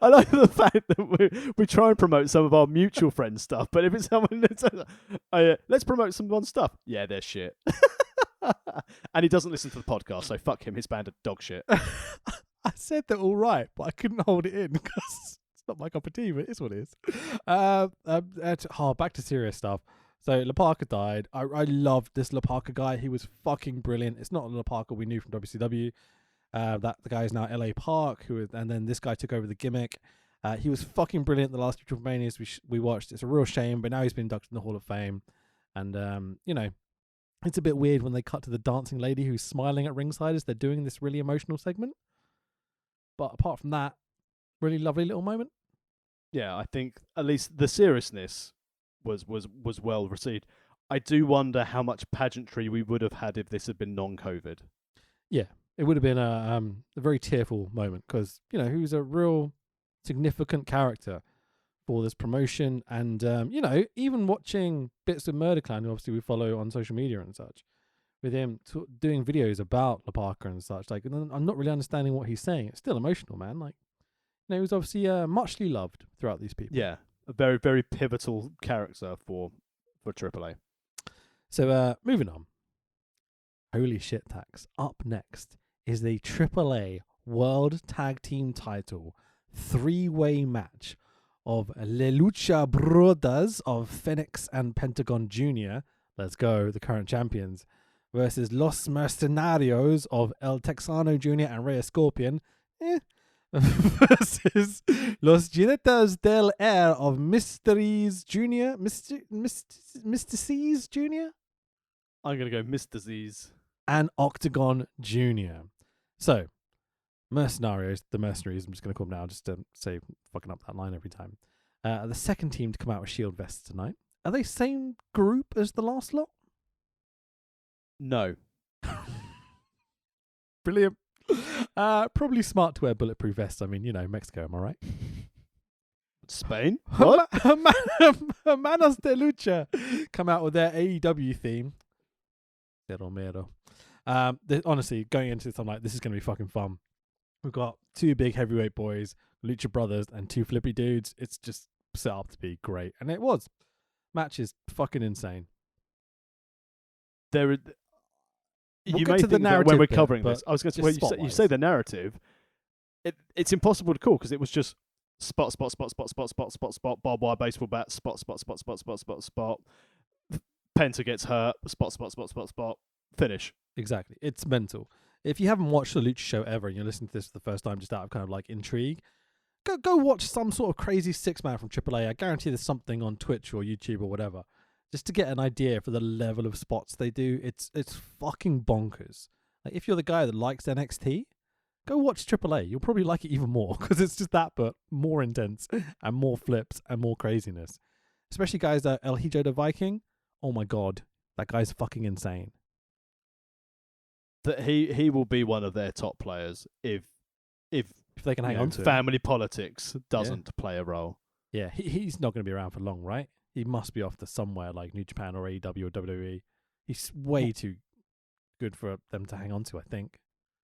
I like the fact that we try and promote some of our mutual friends' stuff, but if it's someone that says, let's promote some one stuff, yeah, they're shit. And he doesn't listen to the podcast, so fuck him. His band are dog shit. I said they're all right, but I couldn't hold it in because it's not my cup of tea, but it is what it is. Back to serious stuff. So Laparca died. I loved this Laparca guy. He was fucking brilliant. It's not the Laparca we knew from WCW. That the guy is now LA Park, and then this guy took over the gimmick. He was fucking brilliant the last Triple Manias we watched. It's a real shame, but now he's been inducted in the Hall of Fame. And, it's a bit weird when they cut to the dancing lady who's smiling at ringside as they're doing this really emotional segment. But apart from that, really lovely little moment. Yeah, I think at least the seriousness was well received. I do wonder how much pageantry we would have had if this had been non-COVID. Yeah, it would have been a very tearful moment because, he was a real significant character for this promotion. And, even watching bits of Murder Clan, who obviously we follow on social media and such, with him doing videos about Laparca and such, like, I'm not really understanding what he's saying. It's still emotional, man. Like, he was obviously muchly loved throughout these people. Yeah, a very, very pivotal character for AAA. So, moving on. Holy shit, Tax. Up next is the AAA World Tag Team Title 3-way match of Le Lucha Brothers of Phoenix and Pentagon Jr., let's go, the current champions, versus Los Mercenarios of El Texano Jr. and Rey Scorpion, versus Los Jinetas del Air of Mysteries Jr., Mystices Jr.? I'm going to go Mr. Z's. And Octagon Jr. So, Mercenarios, the Mercenaries, I'm just going to call them now just to say fucking up that line every time. The second team to come out with shield vests tonight. Are they same group as the last lot? No. Brilliant. Probably smart to wear bulletproof vests. I mean, Mexico, am I right? Spain? What? Hermanos de Lucha come out with their AEW theme. Romero. Honestly, going into this, I'm like, this is going to be fucking fun. We've got two big heavyweight boys, Lucha Brothers, and two flippy dudes. It's just set up to be great. And it was. Match is fucking insane. You get may to the think that narrative when we're bit, covering but this, I was going to say, just well, you say the narrative. It's impossible to call because it was just spot, barbed wire baseball bat, spot. Penta gets hurt, spot, finish. Exactly. It's mental. If you haven't watched the Lucha show ever and you're listening to this for the first time just out of kind of like intrigue, go watch some sort of crazy six-man from AAA. I guarantee there's something on Twitch or YouTube or whatever, just to get an idea for the level of spots they do. It's fucking bonkers. Like, if you're the guy that likes NXT, go watch AAA. You'll probably like it even more because it's just that, but more intense and more flips and more craziness. Especially guys like El Hijo the Viking. Oh my god, that guy's fucking insane. That he will be one of their top players if they can hang on to family politics doesn't play a role. Yeah, he's not going to be around for long, right? He must be off to somewhere like New Japan or AEW or WWE. He's way too good for them to hang on to, I think.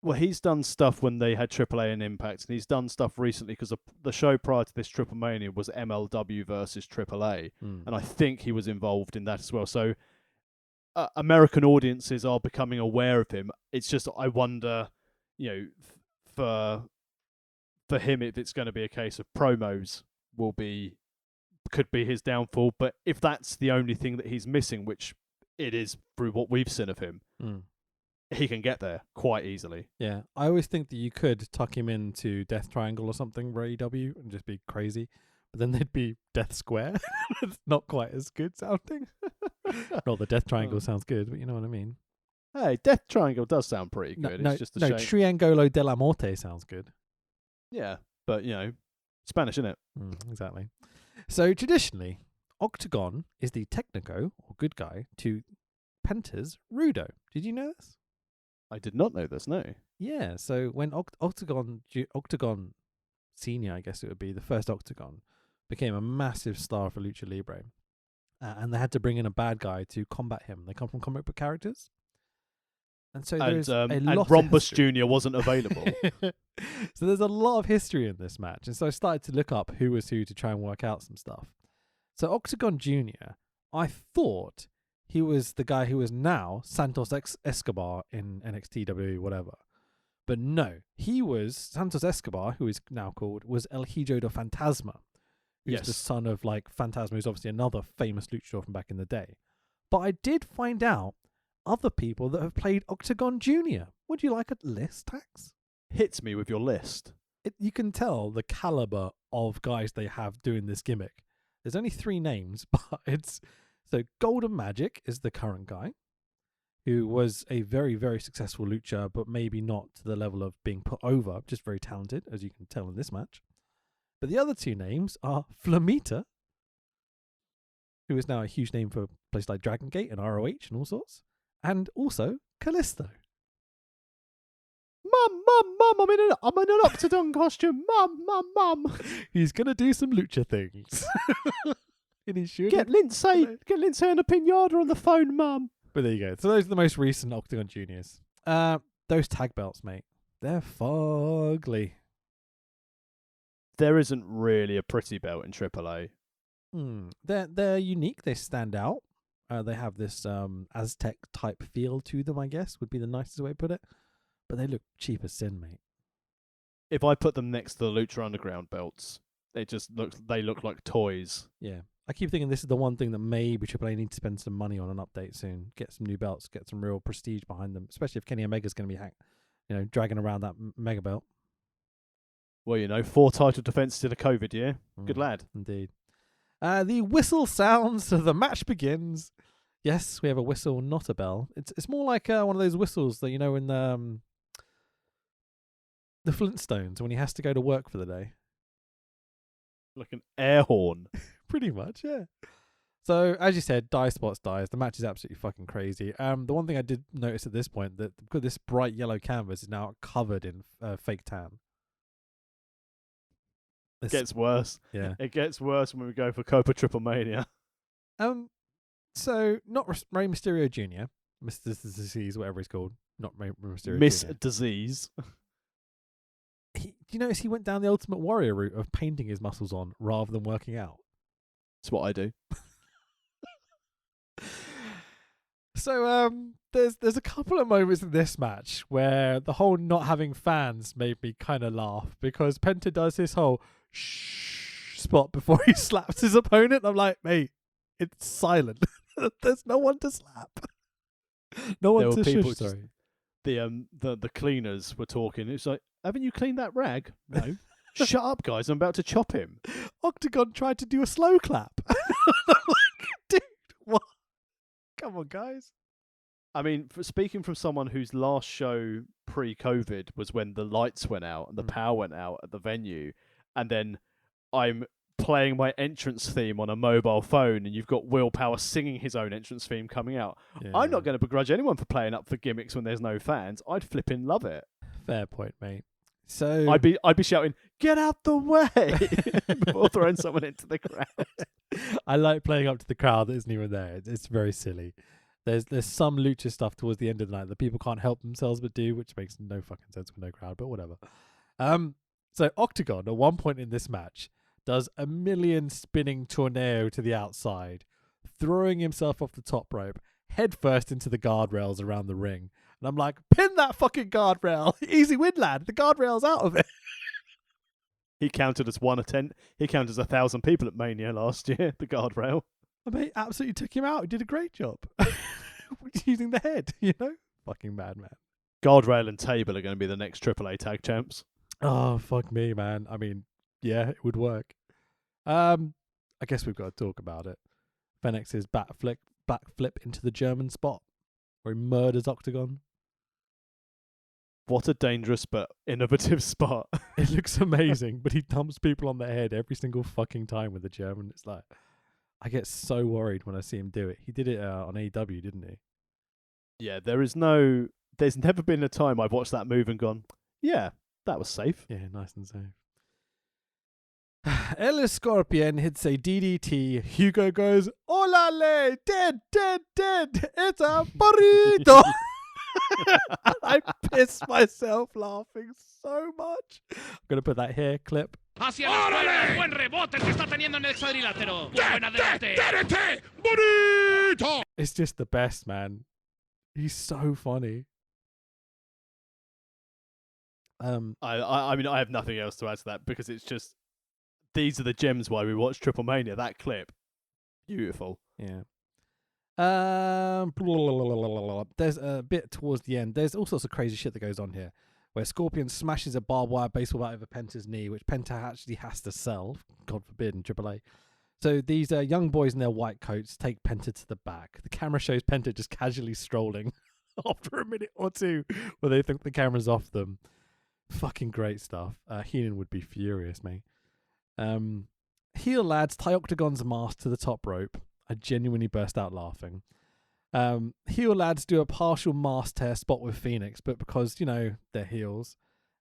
Well, he's done stuff when they had AAA and Impact, and he's done stuff recently because the show prior to this Triplemania was MLW versus AAA, and I think he was involved in that as well. So American audiences are becoming aware of him. It's just, I wonder, for him, if it's going to be a case of promos could be his downfall. But if that's the only thing that he's missing, which it is through what we've seen of him, he can get there quite easily. Yeah, I always think that you could tuck him into Death Triangle or something for AEW and just be crazy. But then they'd be Death Square. It's not quite as good sounding. Not the Death Triangle sounds good, but you know what I mean. Hey, Death Triangle does sound pretty good. It's just a shame. Triangolo della Morte sounds good. Yeah, but Spanish, innit? Exactly. So traditionally, Octagon is the Technico, or good guy, to Penta's Rudo. Did you know this? I did not know this, no. Yeah, so when Octagon Senior, I guess it would be, the first Octagon, became a massive star for Lucha Libre. And they had to bring in a bad guy to combat him. They come from comic book characters. And so there's a lot and of Rhombus history. Jr. wasn't available. So there's a lot of history in this match. And so I started to look up who was who to try and work out some stuff. So Octagon Jr., I thought he was the guy who is now Santos Escobar in NXT, whatever. But no, he was Santos Escobar, who is now called, was El Hijo de Fantasma, who's the son of like Fantasma, who's obviously another famous luchador from back in the day. But I did find out other people that have played Octagon Jr. Would you like a list, Tax? Hits me with your list. You can tell the caliber of guys they have doing this gimmick. There's only 3 names, but it's... So Golden Magic is the current guy, who was a very, very successful lucha, but maybe not to the level of being put over, just very talented, as you can tell in this match. But the other 2 names are Flamita, who is now a huge name for places like Dragon Gate and ROH and all sorts, and also Callisto. Mum, I'm in an Octagon costume. Mum. He's going to do some lucha things. And he should. Get Lindsay and a pinata on the phone, Mum. But there you go. So those are the most recent Octagon Juniors. Those tag belts, mate, they're fugly. There isn't really a pretty belt in AAA. They're unique. They stand out. They have this Aztec type feel to them, I guess, would be the nicest way to put it. But they look cheap as sin, mate. If I put them next to the Lucha Underground belts, they look like toys. Yeah. I keep thinking this is the one thing that maybe AAA need to spend some money on an update soon. Get some new belts, get some real prestige behind them, especially if Kenny Omega's going to be dragging around that mega belt. Well, 4 title defenses in a COVID year. Good lad. Indeed. The whistle sounds, so the match begins. Yes, we have a whistle, not a bell. It's more like one of those whistles that in the Flintstones when he has to go to work for the day. Like an air horn. Pretty much, yeah. So, as you said, die spots dies. The match is absolutely fucking crazy. The one thing I did notice at this point, that because this bright yellow canvas is now covered in fake tan. It gets worse. Yeah. It gets worse when we go for Copa Triplemania. So, not Rey Mysterio Jr., Mr. Disease, whatever he's called. Not Rey Mysterio Miss Jr. Disease. Do you notice he went down the Ultimate Warrior route of painting his muscles on rather than working out? That's what I do. So there's a couple of moments in this match where the whole not having fans made me kind of laugh, because Penta does his whole shh spot before he slaps his opponent. I'm like, mate, it's silent. There's no one to slap. No one to shush. Sorry. The cleaners were talking. It's like, haven't you cleaned that rag? No. Shut up, guys. I'm about to chop him. Octagon tried to do a slow clap. I'm like, dude, what? Come on, guys. I mean, speaking from someone whose last show pre-COVID was when the lights went out and the power went out at the venue, and then I'm playing my entrance theme on a mobile phone, and you've got Will Power singing his own entrance theme coming out. Yeah. I'm not going to begrudge anyone for playing up for gimmicks when there's no fans. I'd flipping love it. Fair point, mate. So I'd be shouting, "Get out the way!" before throwing someone into the crowd. I like playing up to the crowd that isn't even there. It's very silly. There's some lucha stuff towards the end of the night that people can't help themselves but do, which makes no fucking sense with no crowd, but whatever. So Octagon at one point in this match does a million spinning tornado to the outside, throwing himself off the top rope, head first into the guardrails around the ring. And I'm like, pin that fucking guardrail. Easy win, lad. The guardrail's out of it. He counted as 1/10. He counted as 1,000 people at Mania last year, the guardrail. I mean, absolutely took him out. He did a great job. Using the head, Fucking madman. Guardrail and table are going to be the next AAA tag champs. Oh, fuck me, man. I mean, yeah, it would work. I guess we've got to talk about it. Fenix's backflip into the German spot where he murders Octagon. What a dangerous but innovative spot. It looks amazing, but he dumps people on their head every single fucking time with the German. It's like, I get so worried when I see him do it. He did it on AEW, didn't he? Yeah, there's never been a time I've watched that move and gone, yeah, that was safe. Yeah, nice and safe. El Scorpion hits a DDT. Hugo goes, "Olale, dead, dead, dead. It's a burrito." I piss myself laughing so much. I'm going to put that here, clip. Hacia la escuadra, buen rebote el que está teniendo en el hexadrilátero. Buen adelante. Bonito! It's just the best, man. He's so funny. I mean, I have nothing else to add to that because it's just these are the gems why we watch Triplemania. That clip, beautiful. Yeah. There's a bit towards the end. There's all sorts of crazy shit that goes on here, where Scorpion smashes a barbed wire baseball bat over Penta's knee, which Penta actually has to sell, God forbid, in AAA. So these young boys in their white coats take Penta to the back. The camera shows Penta just casually strolling after a minute or two, where they think the camera's off them. Fucking great stuff. Heenan would be furious, mate. Heel lads tie Octagon's mask to the top rope. I genuinely burst out laughing. Heel lads do a partial mask tear spot with Phoenix, but because, they're heels,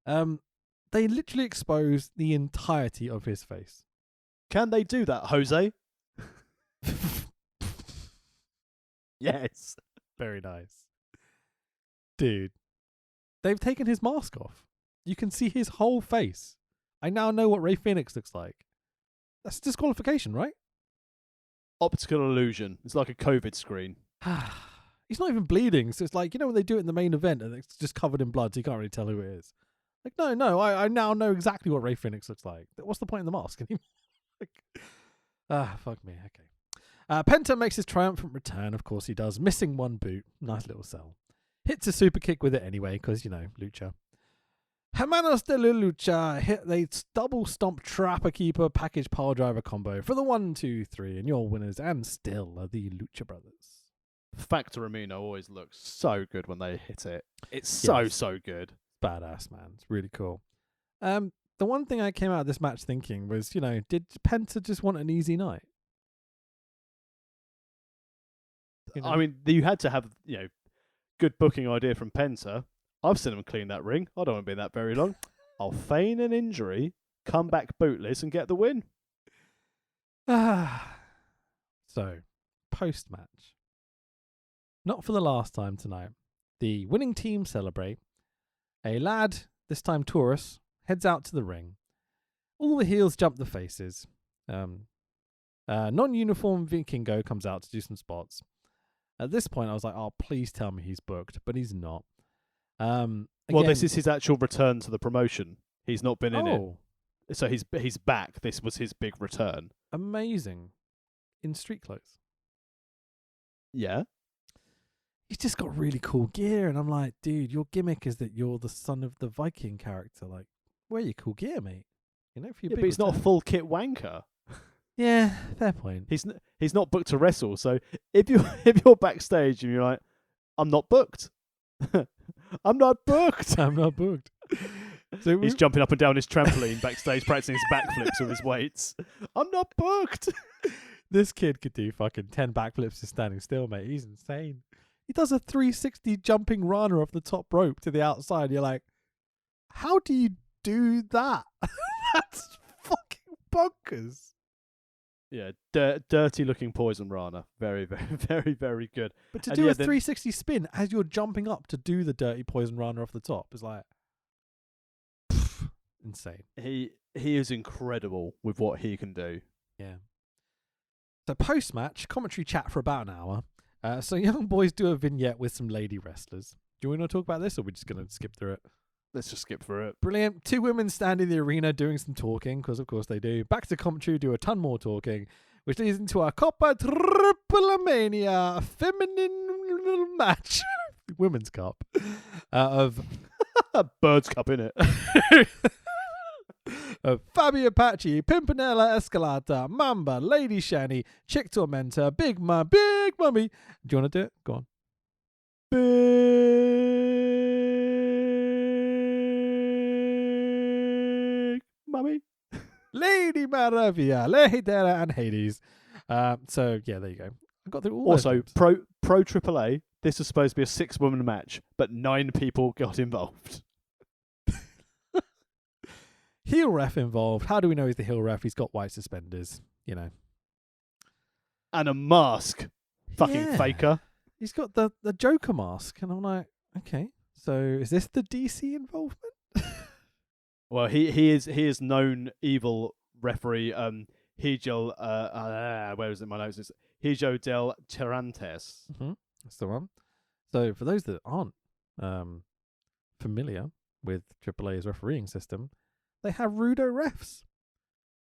they literally expose the entirety of his face. Can they do that, Jose? Yes. Very nice. Dude, they've taken his mask off. You can see his whole face. I now know what Rey Fenix looks like. That's disqualification, right? Optical illusion. It's like a COVID screen. He's not even bleeding, so it's like, when they do it in the main event and it's just covered in blood, so you can't really tell who it is. Like, no, I now know exactly what Rey Fenix looks like. What's the point in the mask anymore? Fuck me, okay. Penta makes his triumphant return, of course he does, missing one boot. Nice little sell. Hits a super kick with it anyway, because, lucha. Hermanos de la Lucha hit the double stomp trapper keeper package power driver combo for the 1, 2, 3, and your winners and still are the Lucha Brothers. Factor Amino always looks so good when they hit it. It's so good. Badass, man. It's really cool. The one thing I came out of this match thinking was, did Penta just want an easy night? I mean, you had to have, good booking idea from Penta. I've seen him clean that ring. I don't want to be in that very long. I'll feign an injury, come back bootless, and get the win. So, post-match. Not for the last time tonight. The winning team celebrate. A lad, this time Taurus, heads out to the ring. All the heels jump the faces. Non-uniform Vikingo comes out to do some spots. At this point, I was like, oh, please tell me he's booked, but he's not. Again, well, this is his actual return to the promotion. He's not been in it. So he's back. This was his big return. Amazing. In street clothes. Yeah. He's just got really cool gear, and I'm like, dude, your gimmick is that you're the son of the Viking character. Like, wear your cool gear, mate. But he's not a full kit wanker. Yeah, fair point. He's not booked to wrestle. So if you're backstage and you're like, I'm not booked. I'm not booked. I'm not booked. So he's jumping up and down his trampoline backstage, practicing his backflips with his weights. I'm not booked. This kid could do fucking 10 backflips just standing still, mate. He's insane. He does a 360 jumping Rana off the top rope to the outside. You're like, how do you do that? That's fucking bonkers. Yeah, dirty looking poison Rana. Very, very, very, very good. But to do a 360 spin as you're jumping up to do the dirty poison Rana off the top is like insane. He is incredible with what he can do. Yeah. So post-match, commentary chat for about an hour. So young boys do a vignette with some lady wrestlers. Do you want to talk about this, or are we just going to skip through it? Let's just skip through it. Brilliant. 2 women stand in the arena doing some talking, because of course they do. Back to commentary, do a ton more talking, which leads into our Copa Triplemania feminine match. Women's Cup. Of Bird's Cup, innit? Of Fabio Apache, Pimpinella Escalata, Mamba, Lady Shani, Chick Tormenta, Big Mummy. Do you want to do it? Go on. Big Mummy. Lady Maravilla, Lehidera, and Hades. So yeah, there you go. I got through all those Also, names. pro AAA. This was supposed to be a 6-woman match, but 9 people got involved. Heel ref involved. How do we know he's the heel ref? He's got white suspenders. You know, And a mask. Fucking Yeah. faker. He's got the Joker mask, and I'm like, okay, so is this the DC involvement? Well, he is known evil referee. Hijo. Where is it? My notes. It's Hijo del Tirantes. That's the one. So for those that aren't familiar with AAA's refereeing system, they have rudo refs.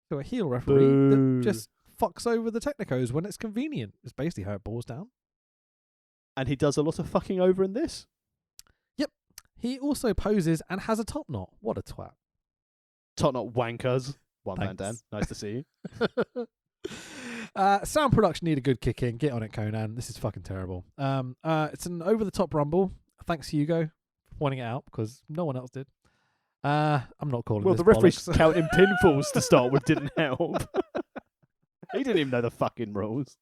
So a heel referee Boo. that just fucks over the technicos when it's convenient. It's basically how it boils down. And he does a lot of fucking over in this. He also poses and has a top knot. What a twat. Top knot wankers. One man, Dan. Thanks. Nice to see you. Sound production need a good kick in. Get on it, Conan. This is fucking terrible. It's an over-the-top rumble. Thanks, Hugo, for pointing it out because no one else did. I'm not calling Well, this the referee bollocks. counting pinfalls to start with didn't help. He didn't even know the fucking rules.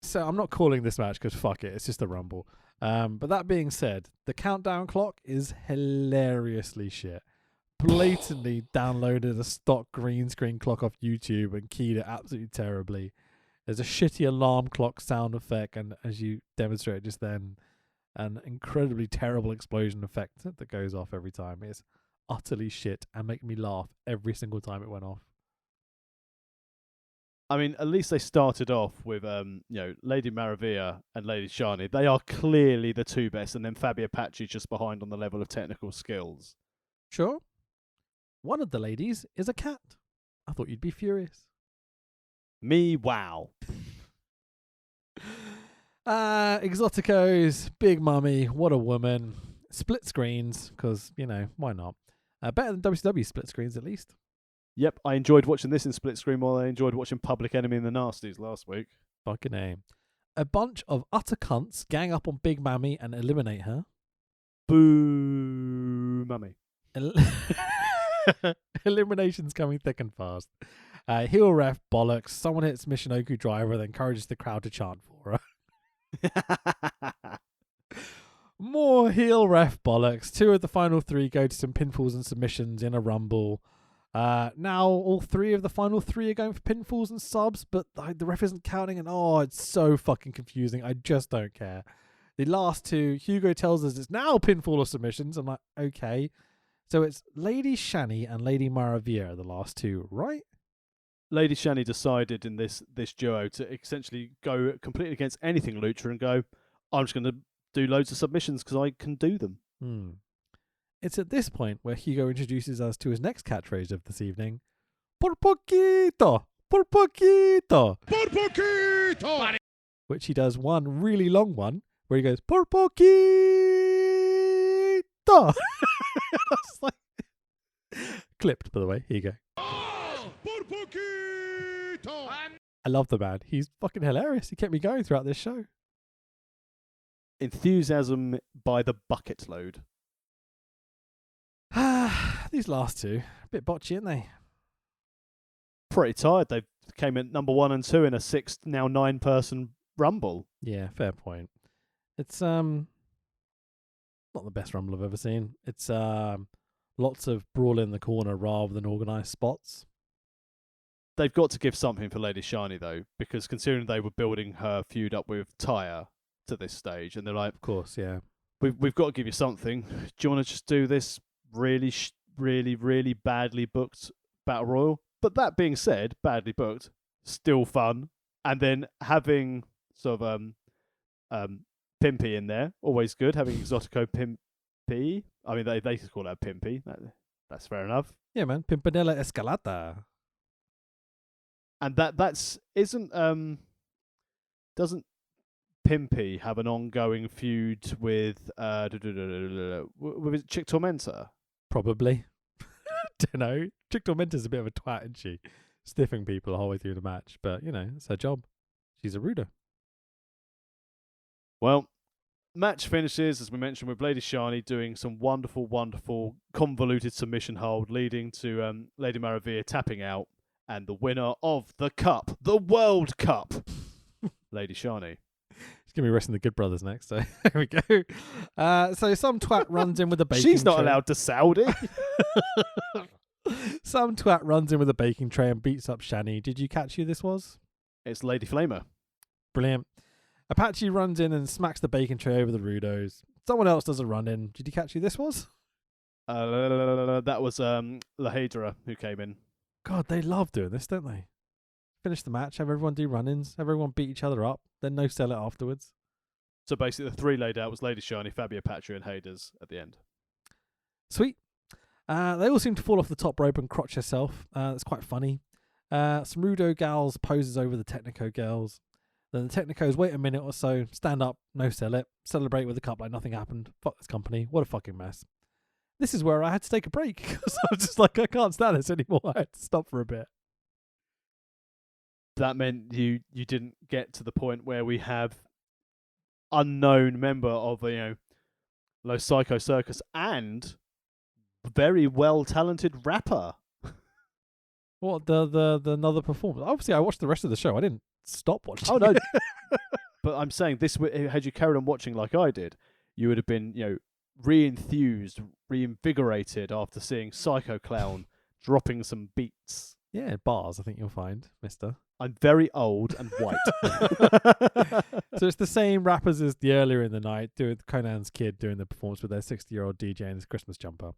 So I'm not calling this match because fuck it. It's just a rumble. But that being said, the countdown clock is hilariously shit. Blatantly downloaded a stock green screen clock off YouTube and keyed it absolutely terribly. There's a shitty alarm clock sound effect, and as you demonstrated just then, an incredibly terrible explosion effect that goes off every time. It's utterly shit and make me laugh every single time it went off. I mean, at least they started off with, Lady Maravilla and Lady Shani. They are clearly the two best, and then Fabio Apache just behind on the level of technical skills. Sure. One of the ladies is a cat. I thought you'd be furious. Me, wow. Exoticos, Big Mummy, what a woman. Split screens, because, why not? Better than WCW split screens, at least. Yep, I enjoyed watching this in split screen more than I enjoyed watching Public Enemy and the Nasties last week. Fucking name. A bunch of utter cunts gang up on Big Mammy and eliminate her. Boo, mummy. Eliminations coming thick and fast. Heel ref bollocks. Someone hits Michinoku driver and encourages the crowd to chant for her. More heel ref bollocks. 2 of the final 3 go to some pinfalls and submissions in a rumble. Now all 3 of the final 3 are going for pinfalls and subs, but the ref isn't counting, and it's so fucking confusing. I just don't care. The last 2, Hugo tells us it's now pinfall or submissions. I'm like, okay. So it's Lady Shani and Lady Maravilla, the last 2, right? Lady Shani decided in this duo to essentially go completely against anything Lucha and go, I'm just going to do loads of submissions because I can do them. It's at this point where Hugo introduces us to his next catchphrase of this evening. Por poquito! Por poquito! Por poquito! Which he does one really long one where he goes, Por poquito! I was like, clipped, by the way. Here you go. Por poquito! I love the man. He's fucking hilarious. He kept me going throughout this show. Enthusiasm by the bucket load. These last 2, a bit botchy, aren't they? Pretty tired. They came in number 1 and 2 in a 6, now 9-person rumble. Yeah, fair point. It's not the best rumble I've ever seen. It's lots of brawl in the corner rather than organised spots. They've got to give something for Lady Shani though, because considering they were building her feud up with Tyre to this stage, and they're like, Of course, yeah. we've got to give you something. Do you want to just do this really, really badly booked Battle Royal? But that being said, badly booked, still fun. And then having sort of Pimpy in there, always good. Having Exotico Pimpy. I mean, they call her Pimpy. That's fair enough. Yeah, man. Pimpinella Escalata. And doesn't Pimpy have an ongoing feud with Chick Tormentor? Probably. Don't know. Chick Tormentor's a bit of a twat, isn't she? Stiffing people the whole way through the match. But, it's her job. She's a ruder. Well, match finishes, as we mentioned, with Lady Shani doing some wonderful, wonderful convoluted submission hold, leading to Lady Maravilla tapping out. And the winner of the cup, the World Cup, Lady Shani. She's going to be wrestling the Good Brothers next, so there we go. So some twat runs in with a baking She's not tray. allowed to Saudi. Some twat runs in with a baking tray and beats up Shani. Did you catch who this was? It's Lady Flamer. Brilliant. Apache runs in and smacks the baking tray over the Rudos. Someone else does a run in. Did you catch who this was? That was Lahedra who came in. God, they love doing this, don't they? Finish the match, have everyone do run-ins, have everyone beat each other up, then no sell it afterwards. So basically the three laid out was Lady Shani, Fabio Patria and Haders at the end. Sweet. They all seem to fall off the top rope and crotch herself. It's quite funny. Some Rudo gals poses over the Technico girls. Then the Technicos wait a minute or so, stand up, no sell it, celebrate with a cup like nothing happened. Fuck this company. What a fucking mess. This is where I had to take a break because I was just like, I can't stand this anymore. I had to stop for a bit. That meant you didn't get to the point where we have unknown member of Los Psycho Circus and very well talented rapper. What, the another performance? Obviously, I watched the rest of the show. I didn't stop watching. Oh no, but I'm saying this: had you carried on watching like I did, you would have been re-enthused, reinvigorated after seeing Psycho Clown dropping some beats. Yeah, bars. I think you'll find, Mister. I'm very old and white. So it's the same rappers as the earlier in the night, doing Conan's Kid doing the performance with their 60-year-old DJ in his Christmas jumper.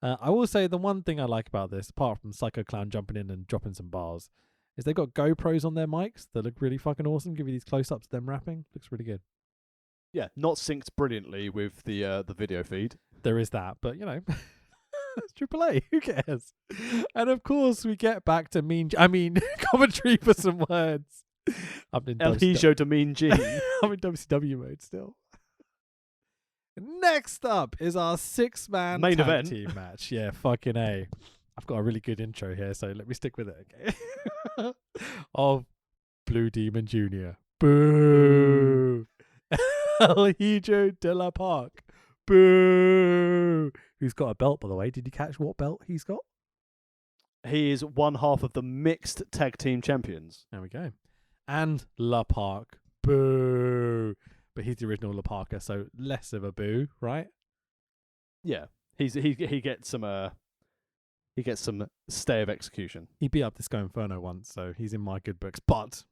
I will say the one thing I like about this, apart from Psycho Clown jumping in and dropping some bars, is they've got GoPros on their mics that look really fucking awesome. Give you these close-ups of them rapping. Looks really good. Yeah, not synced brilliantly with the video feed. There is that, but it's AAA. Who cares? And of course, we get back to commentary for some words. I'm in El Hijo de Mean Gene. I'm in WCW mode still. Next up is our 6-man main tag event team match. Yeah, fucking A. I've got a really good intro here, so let me stick with it, okay? Of Blue Demon Jr. Boo! El Hijo de la Park. Boo! Who's got a belt, by the way? Did you catch what belt he's got? He is one half of the mixed tag team champions. There we go. And La Park. Boo! But he's the original La Parker, so less of a boo, right? Yeah, he gets some stay of execution. He beat up Disco Inferno once, so he's in my good books. But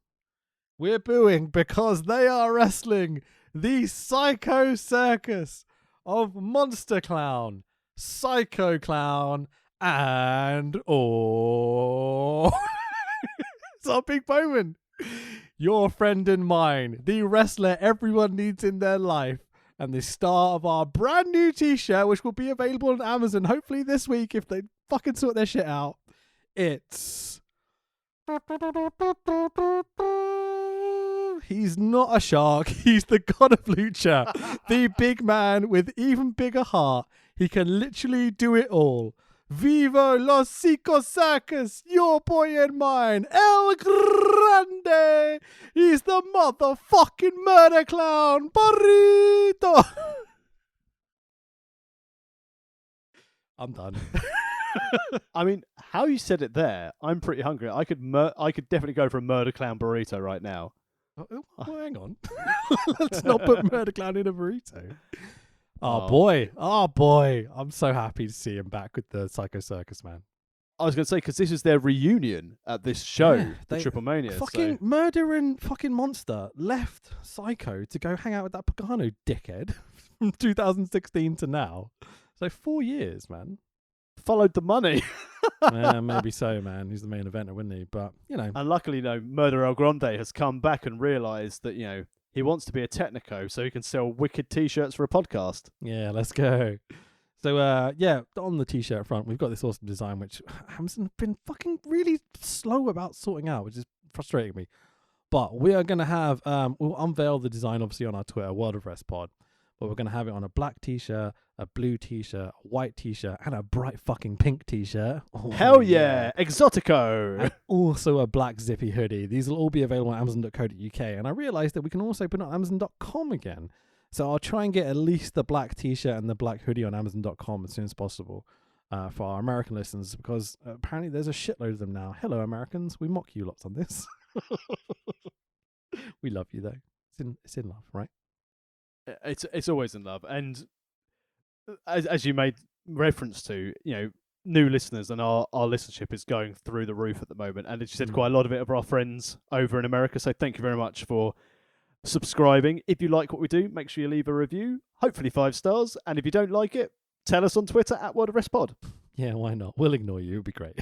we're booing because they are wrestling the Psycho Circus of Monster Clown, Psycho Clown, and it's our big moment. Your friend and mine, the wrestler everyone needs in their life, and the star of our brand new t-shirt, which will be available on Amazon hopefully this week if they fucking sort their shit out. It's... He's not a shark. He's the god of lucha. The big man with even bigger heart. He can literally do it all. Viva los Psycho Circus, your boy and mine, El Grande. He's the motherfucking murder clown, Burrito. I'm done. I mean, how you said it there, I'm pretty hungry. I could definitely go for a murder clown burrito right now. Well, hang on. Let's not put murder clown in a burrito. Oh boy. I'm so happy to see him back with the Psycho Circus, man. I was going to say, because this is their reunion at this show, the Triplemania. Fucking Murder and fucking Monster left Psycho to go hang out with that Pagano dickhead from 2016 to now. So 4 years, man. Followed the money. Maybe so, man. He's the main eventer, wouldn't he? But, And luckily, Murder El Grande has come back and realised that, he wants to be a Technico so he can sell wicked t-shirts for a podcast. Yeah, let's go. So, on the t-shirt front, we've got this awesome design, which Amazon have been fucking really slow about sorting out, which is frustrating me. But we are going to have, we'll unveil the design, obviously, on our Twitter, World of Rest Pod. But we're going to have it on a black t-shirt, a blue t-shirt, a white t-shirt, and a bright fucking pink t-shirt. Oh, hell yeah! Exotico! And also a black zippy hoodie. These will all be available on Amazon.co.uk. And I realised that we can also put it on Amazon.com again. So I'll try and get at least the black t-shirt and the black hoodie on Amazon.com as soon as possible. for our American listeners, because apparently there's a shitload of them now. Hello, Americans. We mock you lots on this. We love you, though. It's in love, right? It's always in love. And as you made reference to, new listeners, and our listenership is going through the roof at the moment. And as you said, quite a lot of it are our friends over in America. So thank you very much for subscribing. If you like what we do, make sure you leave a review, hopefully 5 stars. And if you don't like it, tell us on Twitter @WorldOfWrestlePod. Yeah, why not? We'll ignore you. It'd be great.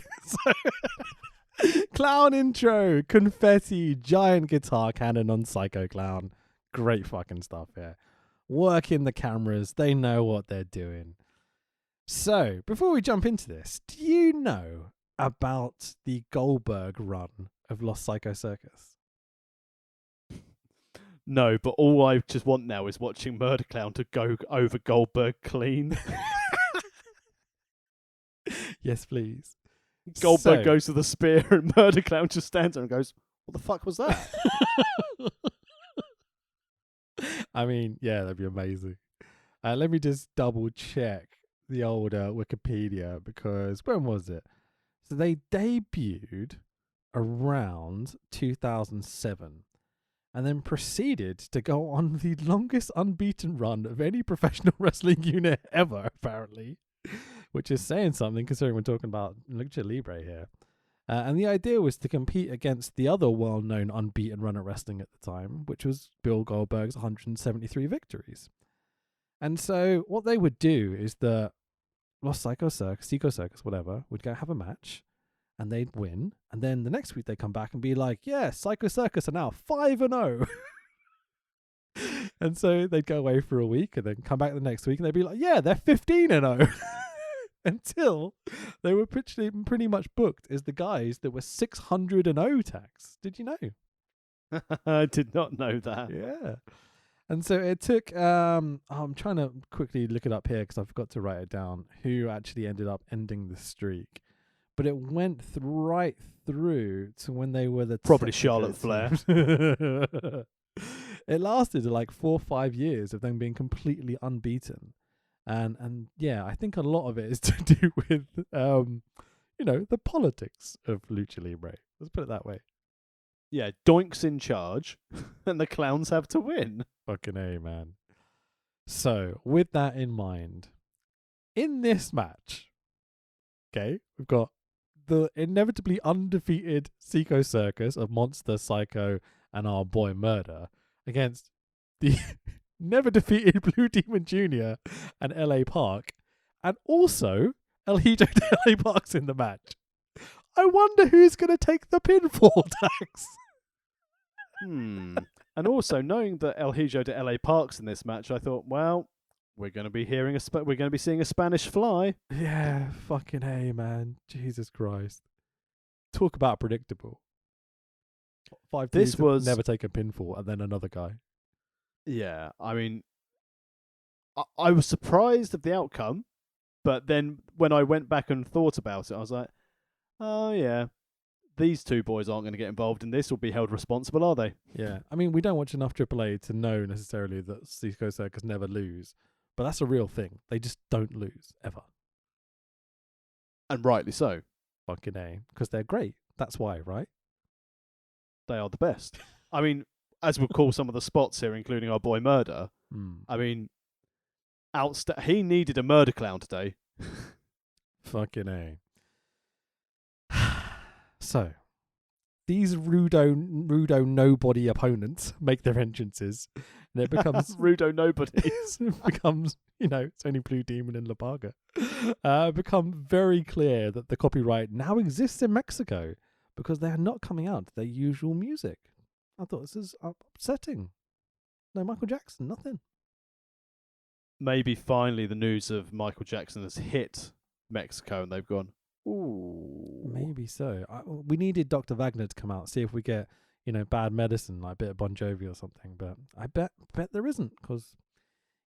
Clown intro, confetti, giant guitar cannon on Psycho Clown. Great fucking stuff here. Working the cameras. They know what they're doing. So, before we jump into this, do you know about the Goldberg run of Los Psycho Circus? No, but all I just want now is watching Murder Clown to go over Goldberg clean. Yes, please. Goldberg goes to the spear and Murder Clown just stands there and goes, what the fuck was that? I mean, yeah, that'd be amazing. Let me just double check the old Wikipedia, because when was it? So they debuted around 2007 and then proceeded to go on the longest unbeaten run of any professional wrestling unit ever, apparently, which is saying something considering we're talking about Lucha Libre here. And the idea was to compete against the other well-known unbeaten run at wrestling at the time, which was Bill Goldberg's 173 victories. And so what they would do is that Los Psycho Circus, whatever, would go have a match, and they'd win. And then the next week they come back and be like, yeah, Psycho Circus are now 5-0. And so they'd go away for a week and then come back the next week and they'd be like, yeah, they're 15-0. Until they were pretty much booked as the guys that were 600-0 tax. Did you know? I did not know that. Yeah. And so it took, I'm trying to quickly look it up here because I forgot to write it down, who actually ended up ending the streak. But it went right through to when they were the... Probably Charlotte Flair. It lasted like 4 or 5 years of them being completely unbeaten. And yeah, I think a lot of it is to do with, the politics of Lucha Libre. Let's put it that way. Yeah, Doink's in charge, and the clowns have to win. Fucking A, man. So, with that in mind, in this match, okay, we've got the inevitably undefeated Psycho Circus of Monster, Psycho, and our boy Murder against the never defeated Blue Demon Jr. and LA Park, and also El Hijo de LA Park's in the match. I wonder who's going to take the pinfall tax. And also, knowing that El Hijo de LA Park's in this match, I thought, well, we're going to be seeing a Spanish Fly. Yeah, fucking A, man. Jesus Christ. Talk about predictable. 5 This was never take a pinfall, and then another guy. Yeah, I mean, I was surprised at the outcome, but then when I went back and thought about it, I was like, oh yeah, these two boys aren't going to get involved in this or be held responsible, are they? Yeah, I mean, we don't watch enough AAA to know necessarily that Psycho Circus never lose, but that's a real thing. They just don't lose, ever. And rightly so. Fucking A, because they're great. That's why, right? They are the best. I mean, as we'll call some of the spots here, including our boy Murder, I mean, he needed a Murder Clown today. Fucking A. So, these Rudo nobody opponents make their entrances, and it becomes Rudo nobodies. It becomes, it's only Blue Demon and La Parga. Become very clear that the copyright now exists in Mexico because they are not coming out to their usual music. I thought this is upsetting. No Michael Jackson, nothing. Maybe finally the news of Michael Jackson has hit Mexico and they've gone, ooh. Maybe so. We needed Dr. Wagner to come out, see if we get, bad medicine, like a bit of Bon Jovi or something. But I bet there isn't, because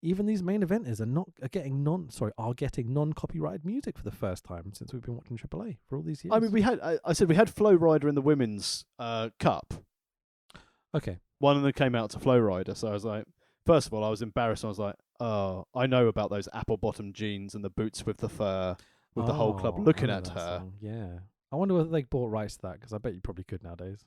even these main eventers are getting non-copyrighted music for the first time since we've been watching AAA for all these years. I mean, we had Flow Rider in the women's cup. Okay. One of them came out to Flow Rider, so I was like, first of all, I was embarrassed. I was like, oh, I know about those apple-bottom jeans and the boots with the fur. with the whole club Oh, looking I know at that her. song. Yeah. I wonder whether they bought rights to that, because I bet you probably could nowadays.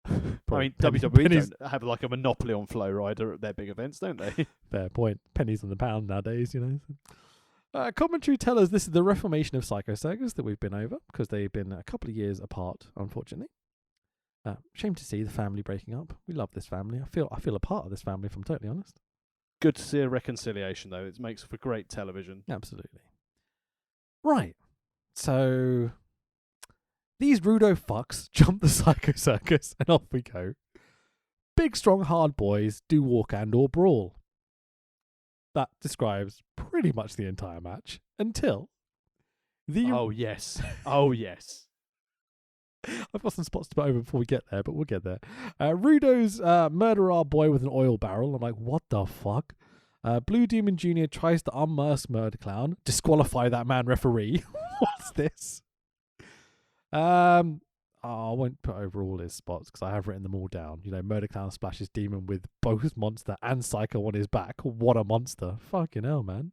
I mean, pennies- WWE pennies- don't have like a monopoly on Flow Rider at their big events, don't they? Fair point. Pennies on the pound nowadays, you know. Commentary tell us this is the reformation of Psycho Circus that we've been over, because they've been a couple of years apart, unfortunately. Shame to see the family breaking up. We love this family. I feel a part of this family, if I'm totally honest. Good to see a reconciliation, though. It makes for great television. Absolutely. Right. So these rudo fucks jump the Psycho Circus and off we go. Big, strong, hard boys do walk and or brawl. That describes pretty much the entire match until the... Oh, yes. Oh, yes. I've got some spots to put over before we get there, but we'll get there. Rudo's murder our boy with an oil barrel. I'm like, what the fuck? Blue Demon Jr. tries to unmask Murder Clown, disqualify that man referee. What's this? I won't put over all his spots because I have written them all down. You know, Murder Clown splashes Demon with both Monster and Psycho on his back. What a monster. Fucking hell, man.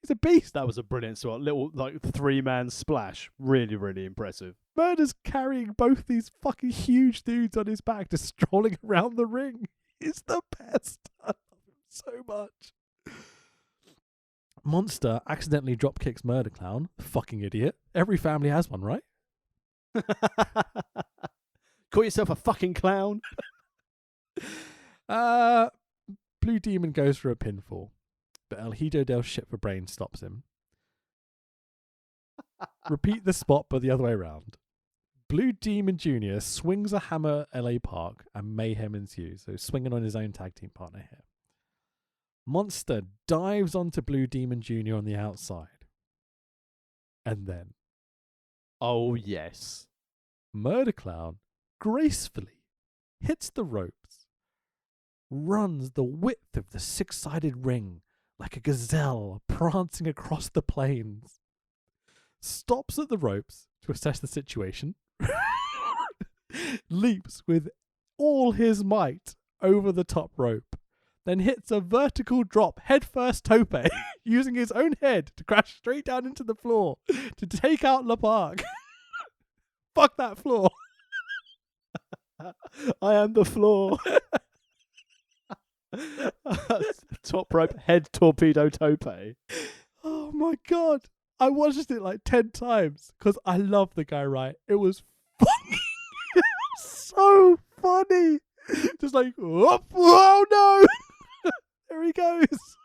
He's a beast. That was a brilliant spot. Little, like, 3-man splash. Really, really impressive. Murder's carrying both these fucking huge dudes on his back, just strolling around the ring. He's the best. I love him so much. Monster accidentally drop kicks Murder Clown. Fucking idiot. Every family has one, right? Call yourself a fucking clown. Blue Demon goes for a pinfall, but El Hijo del Shit for Brain stops him. Repeat the spot, but the other way around. Blue Demon Jr. swings a hammer at LA Park and mayhem ensues, so swinging on his own tag team partner here. Monster dives onto Blue Demon Jr. on the outside. And then Oh, yes. Murder Clown gracefully hits the ropes, runs the width of the six-sided ring like a gazelle prancing across the plains, stops at the ropes to assess the situation, leaps with all his might over the top rope, then hits a vertical drop headfirst tope using his own head to crash straight down into the floor to take out La Park. Fuck that floor. I am the floor. Top rope head torpedo tope. Oh my god. I watched it like 10 times because I love the guy, right? It was fucking so funny. Just like, oh no. There he goes.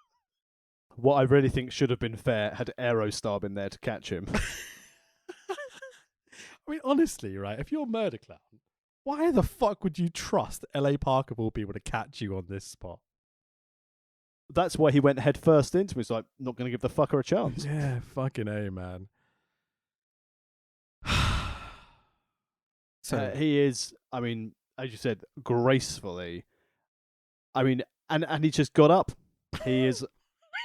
What I really think should have been fair had Aerostar been there to catch him. I mean, honestly, right? If you're Murder Clown, why the fuck would you trust LA Park of all people to catch you on this spot? That's why he went head first into it. He's like, not going to give the fucker a chance. Yeah, fucking A, man. So He is, I mean, as you said, gracefully. I mean, and he just got up. He is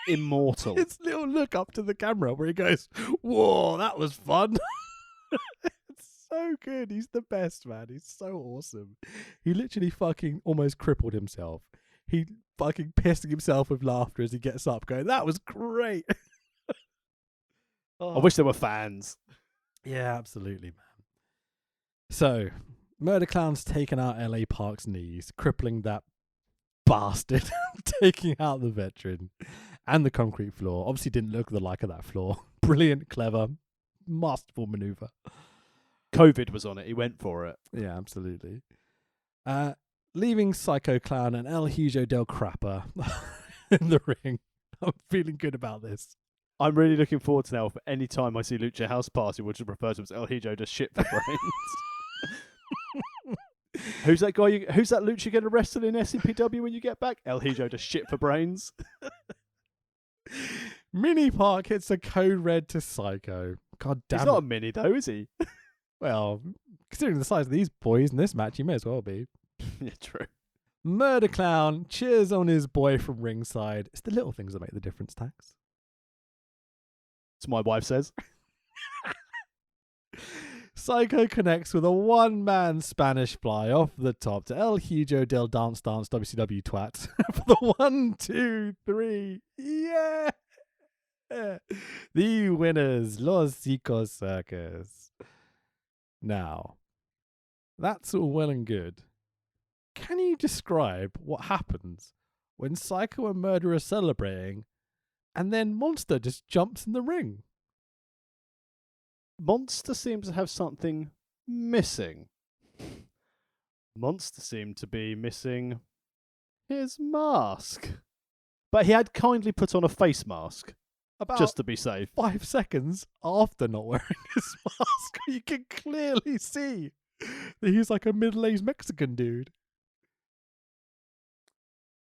immortal. his little look up to the camera where he goes, whoa, that was fun. It's so good. He's the best, man. He's so awesome. He literally fucking almost crippled himself. He fucking pissing himself with laughter as he gets up going, that was great. I wish there were fans. Yeah, absolutely, man. So, Murder Clown's taken out LA Park's knees, crippling that bastard, taking out the veteran and the concrete floor. Obviously didn't look the like of that floor. Brilliant, clever, masterful maneuver. COVID was on it. He went for it. Yeah, absolutely. Leaving Psycho Clown and El Hijo del Crapper in the ring. I'm feeling good about this. I'm really looking forward to now for any time I see Lucha House Party, which is referred to as El Hijo, just shit for brains. Who's that guy? Who's that Lucha going to wrestle in SCPW when you get back? El Hijo, just shit for brains. Mini Park hits a code red to Psycho. God damn He's it. not a mini though, is he? Well, considering the size of these boys in this match, he may as well be. Yeah, true. Murder Clown cheers on his boy from ringside. It's the little things that make the difference, Tax. As my wife says. Psycho connects with a one-man Spanish fly off the top to El Hijo del Dance Dance WCW twat for the 1, 2, 3. Yeah! The winners, Los Psycho Circus. Now, that's all well and good. Can you describe what happens when Psycho and Murder are celebrating and then Monster just jumps in the ring? Monster seems to have something missing. Monster seemed to be missing his mask. But he had kindly put on a face mask, About just to be safe. 5 seconds after not wearing his mask, you can clearly see that he's like a middle-aged Mexican dude.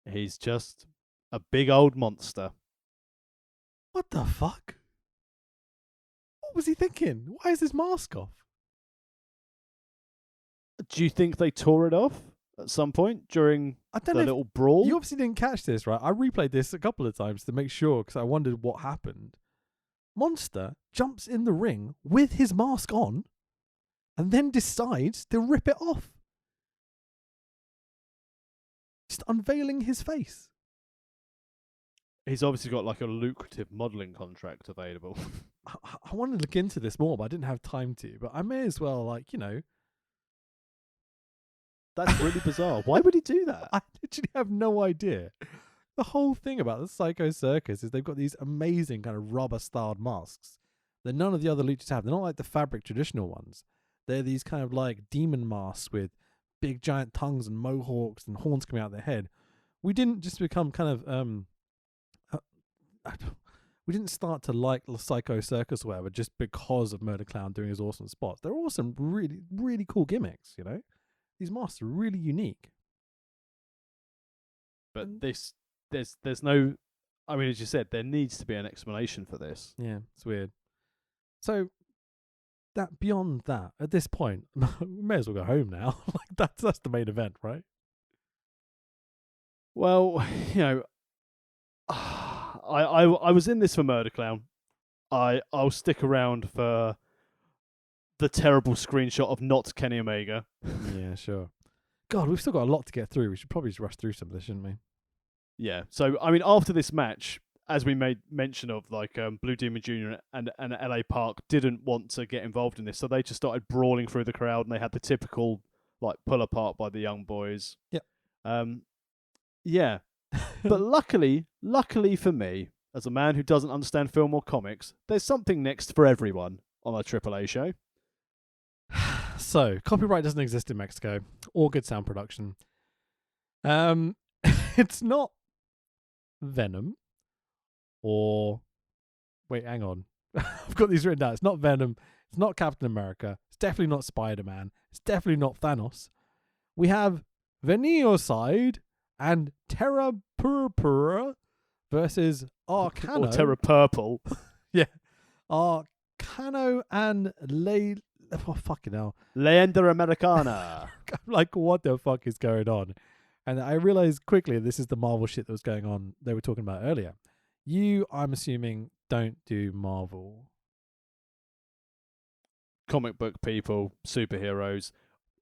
He's just a big old monster. What the fuck? What was he thinking? Why is his mask off? Do you think they tore it off at some point during I the don't know. little brawl? You obviously didn't catch this, right? I replayed this a couple of times to make sure because I wondered what happened. Monster jumps in the ring with his mask on and then decides to rip it off. Just unveiling his face. He's obviously got like a lucrative modelling contract available. I wanted to look into this more, but I didn't have time to. But I may as well, like, you know. That's really bizarre. Why would he do that? I literally have no idea. The whole thing about the Psycho Circus is they've got these amazing kind of rubber-styled masks that none of the other luchas have. They're not like the fabric traditional ones. They're these kind of like demon masks with big giant tongues and mohawks and horns coming out of their head. We didn't just become kind of we didn't start to like the Psycho Circus or whatever just because of Murder Clown doing his awesome spots. They're awesome, really, really cool gimmicks, you know? These masks are really unique. But there's no, I mean, as you said, there needs to be an explanation for this. Yeah, it's weird. So, that beyond that, at this point, we may as well go home now. Like that's the main event, right? Well, you know, I was in this for Murder Clown. I'll stick around for the terrible screenshot of not Kenny Omega. Yeah, sure. God, we've still got a lot to get through. We should probably just rush through some of this, shouldn't we? Yeah. So I mean, after this match, as we made mention of, like Blue Demon Jr. and LA Park didn't want to get involved in this, so they just started brawling through the crowd, and they had the typical like pull apart by the young boys. Yep. Yeah. But luckily for me, as a man who doesn't understand film or comics, there's something next for everyone on a AAA show. So, copyright doesn't exist in Mexico or good sound production. It's not Venom or wait, hang on. I've got these written down. It's not Venom. It's not Captain America. It's definitely not Spider-Man. It's definitely not Thanos. We have Venuside and Terra Purpura versus Arcano. Or Terra Purple. Yeah. Arcano and oh, fucking hell. Leyenda Americana. I'm like, what the fuck is going on? And I realized quickly this is the Marvel shit that was going on they were talking about earlier. You, I'm assuming, don't do Marvel. Comic book people, superheroes.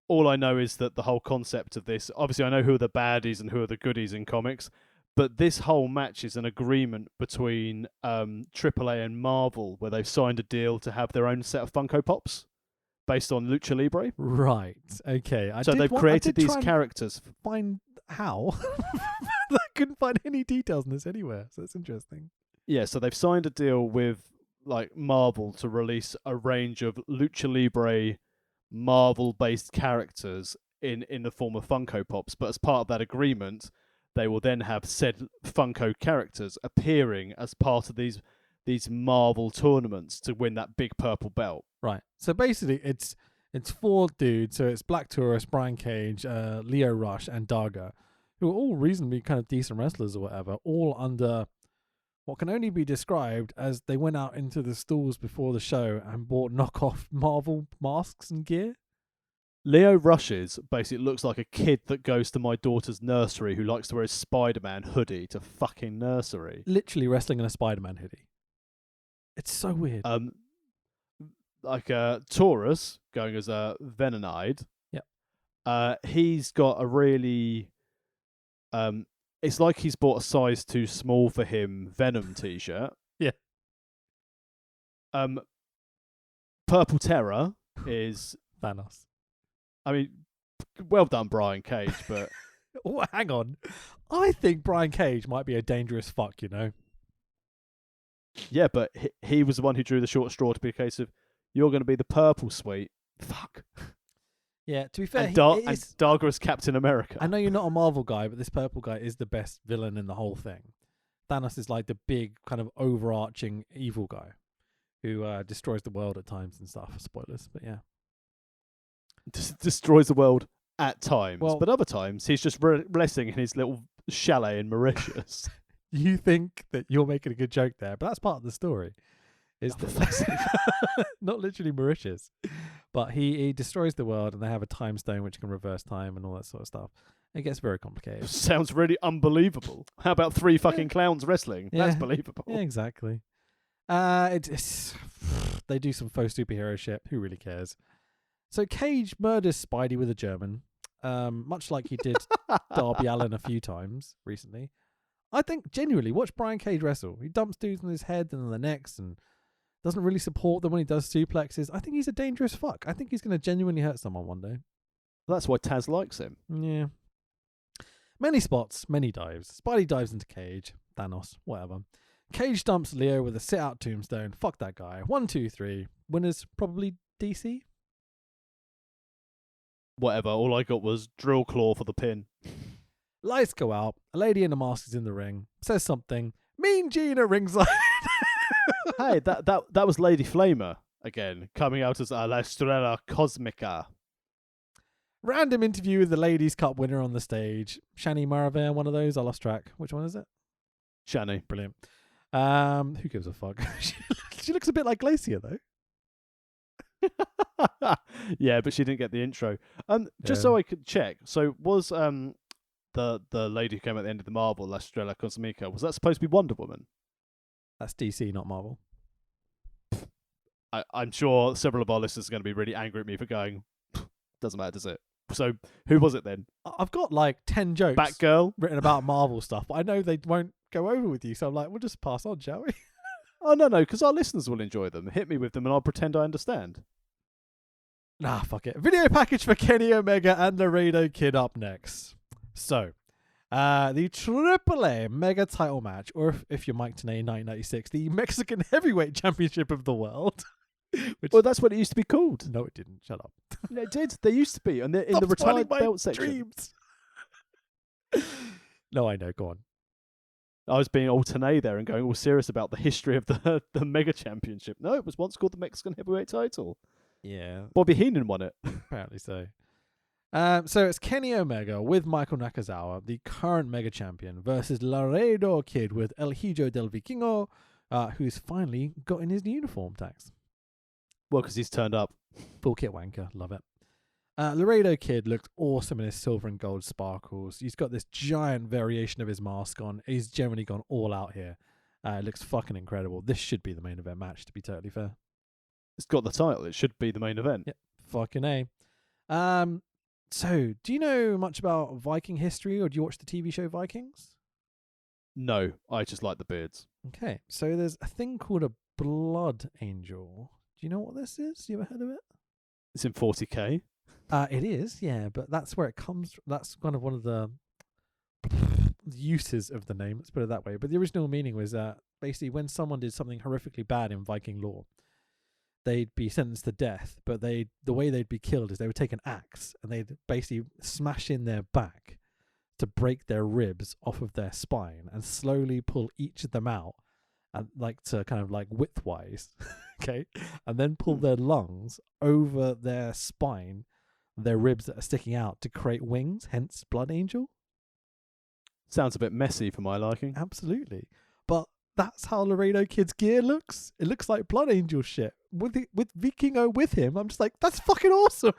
All I know is that the whole concept of this, obviously I know who are the baddies and who are the goodies in comics, but this whole match is an agreement between AAA and Marvel where they've signed a deal to have their own set of Funko Pops based on Lucha Libre. Right. Okay. So they've created these characters. Find how? I couldn't find any details on this anywhere, so it's interesting. Yeah, so they've signed a deal with like Marvel to release a range of Lucha Libre Marvel-based characters in the form of Funko Pops, but as part of that agreement, they will then have said Funko characters appearing as part of these Marvel tournaments to win that big purple belt. Right. So basically, it's 4 dudes. So it's Black Taurus, Brian Cage, Leo Rush, and Daga, who are all reasonably kind of decent wrestlers or whatever, all under what can only be described as they went out into the stalls before the show and bought knockoff Marvel masks and gear. Leo Rush's basically looks like a kid that goes to my daughter's nursery who likes to wear his Spider-Man hoodie to fucking nursery. Literally wrestling in a Spider-Man hoodie. It's so weird. Like Taurus going as a Venonide. Yeah. He's got a really it's like he's bought a size too small for him Venom t-shirt. Yeah. Purple Terror is, Thanos. I mean, well done, Brian Cage, but Oh, hang on. I think Brian Cage might be a dangerous fuck, you know? yeah, but he was the one who drew the short straw to be a case of, you're going to be the purple suite. Fuck. Yeah, to be fair, And, he and is... Darga's Captain America. I know you're not a Marvel guy, but this purple guy is the best villain in the whole thing. Thanos is like the big kind of overarching evil guy who destroys the world at times and stuff. Spoilers, but yeah. Destroys the world at times, Well- but other times he's just resting in his little chalet in Mauritius. You think that you're making a good joke there, but that's part of the story. Is that not literally Mauritius, but he destroys the world, and they have a time stone which can reverse time and all that sort of stuff. It gets very complicated. Sounds really unbelievable. How about 3 fucking clowns wrestling? That's Yeah. believable. Yeah, exactly. It's they do some faux superhero shit. Who really cares? So Cage murders Spidey with a German, much like he did Darby Allin a few times recently. I think genuinely watch Brian Cage wrestle. He dumps dudes on his head and on the necks and doesn't really support them when he does suplexes. I think he's a dangerous fuck. I think he's going to genuinely hurt someone one day. That's why Taz likes him. Yeah. Many spots, many dives. Spidey dives into Cage. Thanos, whatever. Cage dumps Leo with a sit-out tombstone. Fuck that guy. 1, 2, 3. Winners probably DC. Whatever. All I got was drill claw for the pin. Lights go out. A lady in a mask is in the ring. Says something. Mean Gene at ringside. Hey, that was Lady Flamer again, coming out as La Estrella Cosmica. Random interview with the Ladies Cup winner on the stage. Shani Maraver, one of those. I lost track. Which one is it? Shani. Brilliant. Who gives a fuck? She looks a bit like Glacier though. Yeah, but she didn't get the intro. Just so I could check. So was the lady who came at the end of the Marvel, La Estrella Cosmica, was that supposed to be Wonder Woman? That's DC, not Marvel. I'm sure several of our listeners are going to be really angry at me for going, doesn't matter, does it? So who was it then? I've got like 10 jokes Batgirl? written about Marvel stuff, but I know they won't go over with you, so I'm like, we'll just pass on, shall we? Oh, no, because our listeners will enjoy them. Hit me with them and I'll pretend I understand. Nah, fuck it. Video package for Kenny Omega and Laredo Kid up next. So, the AAA Mega title match, or if you're Mike Tenay 1996, the Mexican Heavyweight Championship of the World. Well, that's what it used to be called. No, it didn't. Shut up. It did. They used to be. And in Stop the spoiling retired my belt section. dreams. No, I know. Go on. I was being alternate there and going all serious about the history of the Mega Championship. No, it was once called the Mexican Heavyweight title. Yeah, Bobby Heenan won it. apparently so. So it's Kenny Omega with Michael Nakazawa, the current Mega Champion, versus Laredo Kid with El Hijo del Vikingo, who's finally got in his uniform tax. Well, because he's turned up. Full kit wanker, love it. Laredo Kid looked awesome in his silver and gold sparkles. He's got this giant variation of his mask on. He's generally gone all out here. It looks fucking incredible. This should be the main event match, to be totally fair. It's got the title. It should be the main event. Yep, fucking A. So, do you know much about Viking history, or do you watch the TV show Vikings? No, I just like the beards. Okay, so there's a thing called a blood angel. Do you know what this is? You ever heard of it? It's in 40k. It is, yeah, but that's where it comes. That's kind of one of the uses of the name. Let's put it that way. But the original meaning was basically when someone did something horrifically bad in Viking lore, they'd be sentenced to death. But the way they'd be killed is they would take an axe and they'd basically smash in their back to break their ribs off of their spine and slowly pull each of them out, and to kind of widthwise, okay, and then pull their lungs over their spine, their ribs that are sticking out to create wings, hence Blood Angel. Sounds a bit messy for my liking. Absolutely. But that's how Laredo Kid's gear looks. It looks like Blood Angel shit. With Vikingo with him, I'm just like, that's fucking awesome.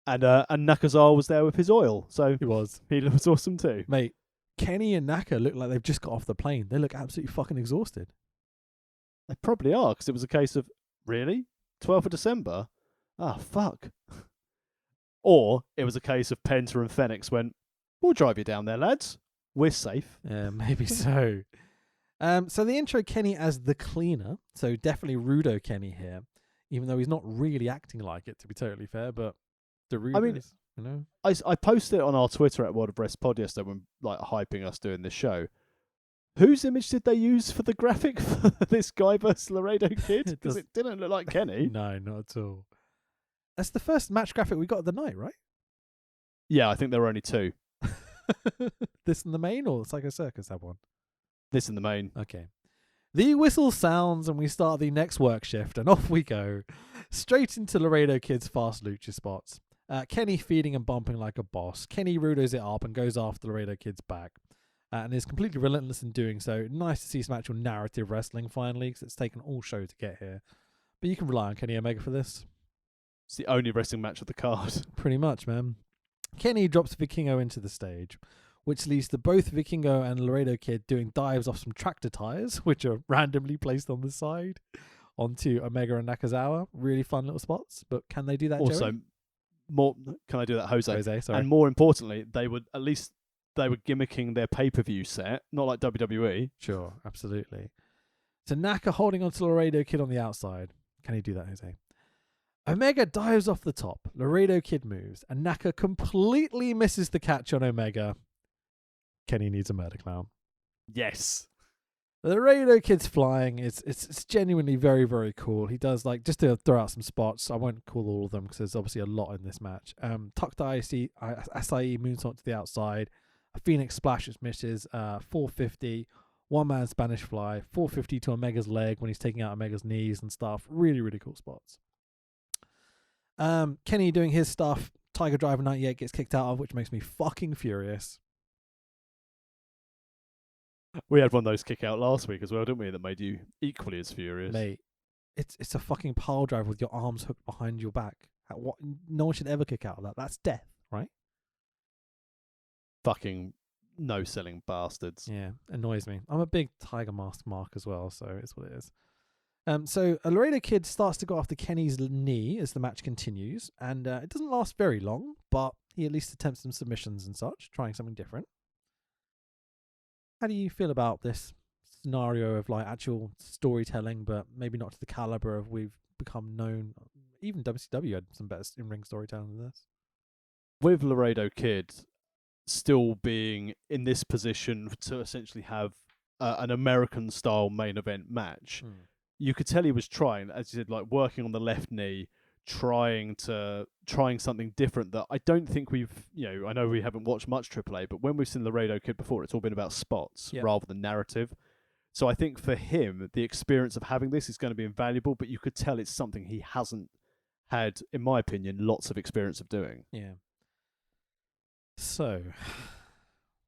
And Nakazawa was there with his oil, so He was. he was awesome too. Mate, Kenny and Naka look like they've just got off the plane. They look absolutely fucking exhausted. They probably are, because it was a case of, really? 12th of December? Ah, fuck. Or it was a case of Penta and Phoenix went, we'll drive you down there, lads. We're safe. Yeah, maybe so. So the intro Kenny as the cleaner. So definitely Rudo Kenny here, even though he's not really acting like it, to be totally fair. But the Rudos, I mean, you know, I posted it on our Twitter at World of Rest Pod yesterday when like hyping us doing this show. Whose image did they use for the graphic for this guy versus Laredo Kid? Because it didn't look like Kenny. No, not at all. That's the first match graphic we got of the night, right? Yeah, I think there were only 2. This in the main, or Psycho Circus have one? This in the main. Okay. The whistle sounds and we start the next work shift, and off we go. Straight into Laredo Kid's fast lucha spots. Kenny feeding and bumping like a boss. Kenny Rudo's it up and goes after Laredo Kid's back. And is completely relentless in doing so. Nice to see some actual narrative wrestling finally, because it's taken all show to get here. But you can rely on Kenny Omega for this. It's the only wrestling match of the card. Pretty much, man. Kenny drops Vikingo into the stage, which leads to both Vikingo and Laredo Kid doing dives off some tractor tires, which are randomly placed on the side, onto Omega and Nakazawa. Really fun little spots, but can they do that, Also, Joey? can I do that, Jose? Jose, sorry. And more importantly, they were gimmicking their pay-per-view set, not like WWE. Sure, absolutely. So Naka holding onto Laredo Kid on the outside. Can he do that, Jose? Omega dives off the top. Laredo Kid moves, and Naka completely misses the catch on Omega. Kenny needs a murder clown. Yes. The Laredo Kid's flying. It's genuinely very, very cool. He does, like, just to throw out some spots. I won't call all of them because there's obviously a lot in this match. Tucked Acai moonsault to the outside. A Phoenix splash which misses. 450. One man Spanish fly. 450 to Omega's leg when he's taking out Omega's knees and stuff. Really, really cool spots. Kenny doing his stuff. Tiger Driver 98 gets kicked out of, which makes me fucking furious. We had one of those kick out last week as well, didn't we? That made you equally as furious. Mate, it's a fucking pile driver with your arms hooked behind your back. What? No one should ever kick out of that. That's death, right? Fucking no-selling bastards. Yeah, annoys me. I'm a big Tiger Mask mark as well, so it's what it is. So a Laredo Kid starts to go after Kenny's knee as the match continues, and it doesn't last very long, but he at least attempts some submissions and such, trying something different. How do you feel about this scenario of like actual storytelling, but maybe not to the caliber of we've become known? Even WCW had some better in-ring storytelling than this. With Laredo Kid still being in this position to essentially have an American-style main event match, you could tell he was trying, as you said, like working on the left knee, trying something different that I don't think I know we haven't watched much AAA, but when we've seen Laredo Kid before, it's all been about spots rather than narrative. So I think for him, the experience of having this is going to be invaluable, but you could tell it's something he hasn't had, in my opinion, lots of experience of doing. Yeah. So,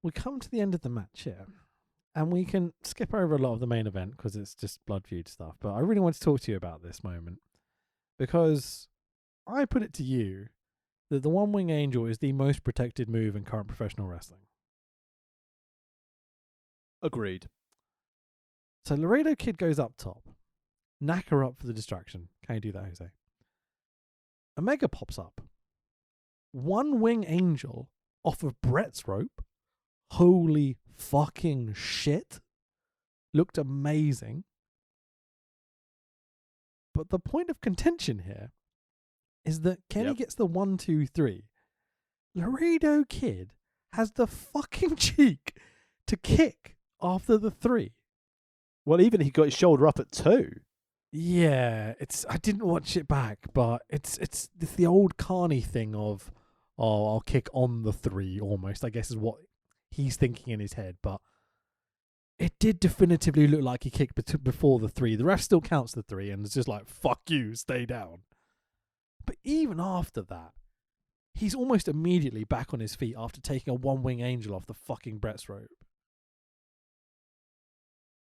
we come to the end of the match here, and we can skip over a lot of the main event because it's just blood feud stuff, but I really want to talk to you about this moment. Because I put it to you that the One Wing Angel is the most protected move in current professional wrestling. Agreed. So Laredo Kid goes up top. Naka up for the distraction. Can you do that, Jose? Omega pops up. One Wing Angel off of Brett's rope. Holy fucking shit. Looked amazing. But the point of contention here is that Kenny gets the 1, 2, 3. Laredo Kid has the fucking cheek to kick after the 3. Well, even he got his shoulder up at 2. Yeah, I didn't watch it back, but it's the old Carney thing of, I'll kick on the 3 almost, I guess is what he's thinking in his head, but it did definitively look like he kicked before the 3. The ref still counts the 3 and it's just like, fuck you, stay down. But even after that, he's almost immediately back on his feet after taking a One Wing Angel off the fucking Brett's rope.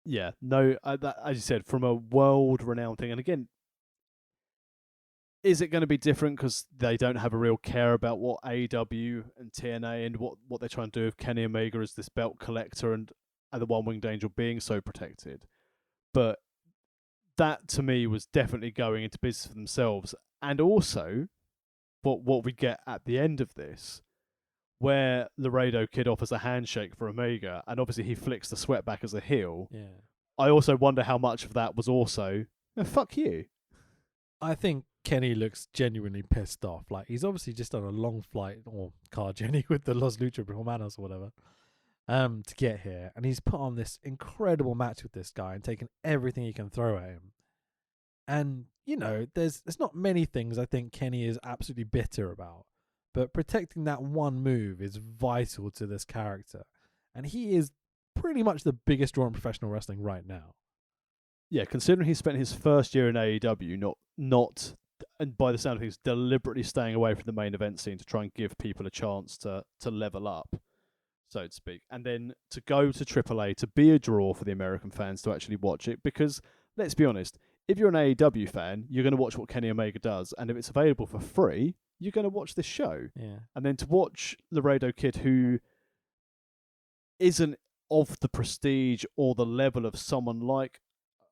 Yeah, no, that, as you said, from a world-renowned thing. And again, is it going to be different because they don't have a real care about what AEW and TNA and what they're trying to do with Kenny Omega as this belt collector and the One Winged Angel being so protected? But that, to me, was definitely going into business for themselves. And also, what we get at the end of this, where Laredo Kid offers a handshake for Omega, and obviously he flicks the sweat back as a heel. Yeah. I also wonder how much of that was also fuck you. I think Kenny looks genuinely pissed off. Like, he's obviously just on a long flight or car journey with the Los Lucha Hermanos or whatever, to get here, and he's put on this incredible match with this guy and taken everything he can throw at him. And you know, there's not many things I think Kenny is absolutely bitter about, but protecting that one move is vital to this character, and he is pretty much the biggest draw in professional wrestling right now. Yeah, considering he spent his first year in AEW not, and by the sound of things, deliberately staying away from the main event scene to try and give people a chance to level up, so to speak, and then to go to AAA to be a draw for the American fans to actually watch it. Because let's be honest, if you're an AEW fan, you're going to watch what Kenny Omega does, and if it's available for free, you're going to watch this show. Yeah. And then to watch Laredo Kid, who isn't of the prestige or the level of someone like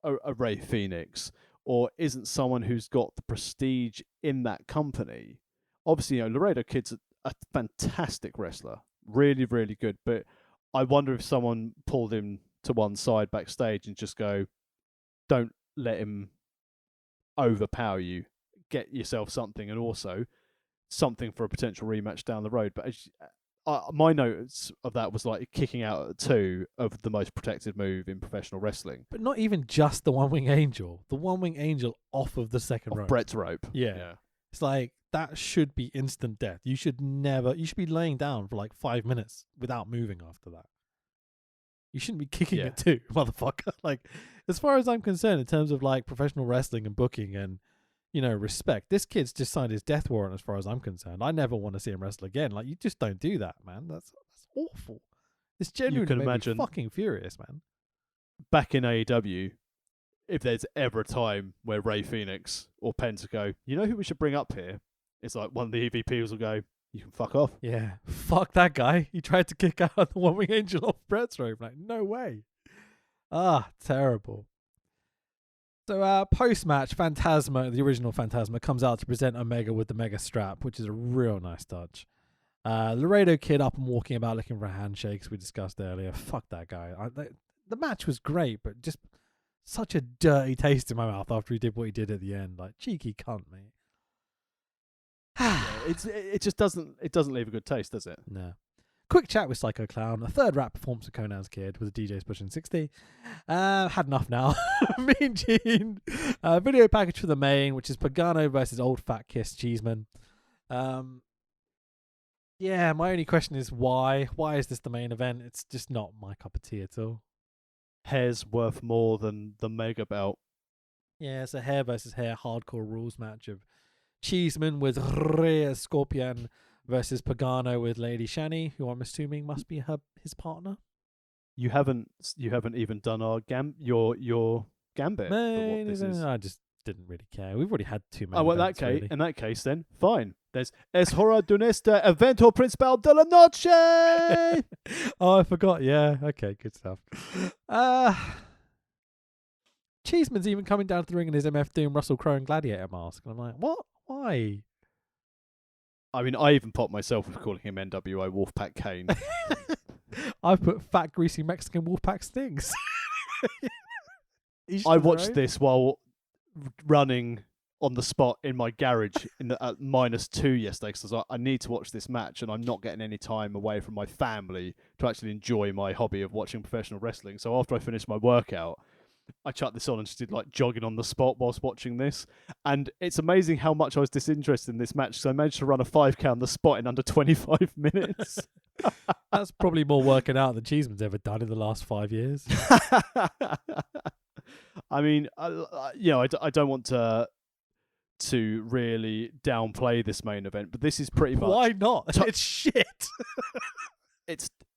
a Ray Phoenix, or isn't someone who's got the prestige in that company. Obviously, you know, Laredo Kid's a fantastic wrestler, really, really good. But I wonder if someone pulled him to one side backstage and just go, don't let him overpower you. Get yourself something, and also something for a potential rematch down the road. But my notes of that was like kicking out at 2 of the most protected move in professional wrestling. But not even just the One Wing Angel. The One Wing Angel off of the second rope. Brett's rope. Yeah. It's like, that should be instant death. You should be laying down for like 5 minutes without moving after that. You shouldn't be kicking it too, motherfucker. Like, as far as I'm concerned, in terms of like professional wrestling and booking and, you know, respect, this kid's just signed his death warrant as far as I'm concerned. I never want to see him wrestle again. Like, you just don't do that, man. That's awful. It's genuinely made me fucking furious, man. Back in AEW, if there's ever a time where Ray Phoenix or Penta go, you know who we should bring up here? It's like one of the EVPs will go, you can fuck off. Yeah, fuck that guy. He tried to kick out the One Wing Angel off Brett's rope. Like, no way. Terrible. So post-match, Phantasma, the original Phantasma, comes out to present Omega with the Mega Strap, which is a real nice touch. Laredo Kid up and walking about looking for a handshake, as we discussed earlier. Fuck that guy. The match was great, but just such a dirty taste in my mouth after he did what he did at the end. Like, cheeky cunt, mate. It just doesn't leave a good taste, does it? No. Quick chat with Psycho Clown. A third rap performance of Conan's Kid with the DJs pushing 60. Had enough now. Mean Gene. Video package for the main, which is Pagano versus Old Fat Kiss Cheeseman. Yeah, my only question is why? Why is this the main event? It's just not my cup of tea at all. Hair's worth more than the Mega Belt. Yeah, it's a hair versus hair hardcore rules match of Cheeseman with Rhea Scorpion versus Pagano with Lady Shani, who I'm assuming must be his partner. You haven't even done our your gambit. No, I just didn't really care. We've already had too many. Oh, well, events, really. in that case, then fine. There's Es Hora de este Evento Principal de la Noche. Oh, I forgot. Yeah, okay, good stuff. Cheeseman's even coming down to the ring in his MF Doom Russell Crowe and Gladiator mask, and I'm like, what? Why? I mean, I even popped myself with calling him NWO Wolfpack Kane. I've put fat, greasy Mexican Wolfpack Stings. I watched this while running on the spot in my garage at -2 yesterday because I was like, I need to watch this match and I'm not getting any time away from my family to actually enjoy my hobby of watching professional wrestling. So after I finished my workout, I chucked this on and just did like jogging on the spot whilst watching this. And it's amazing how much I was disinterested in this match because I managed to run a 5K on the spot in under 25 minutes. That's probably more working out than Cheeseman's ever done in the last 5 years. I mean, I don't want to really downplay this main event, but this is pretty much... Why not? It's shit.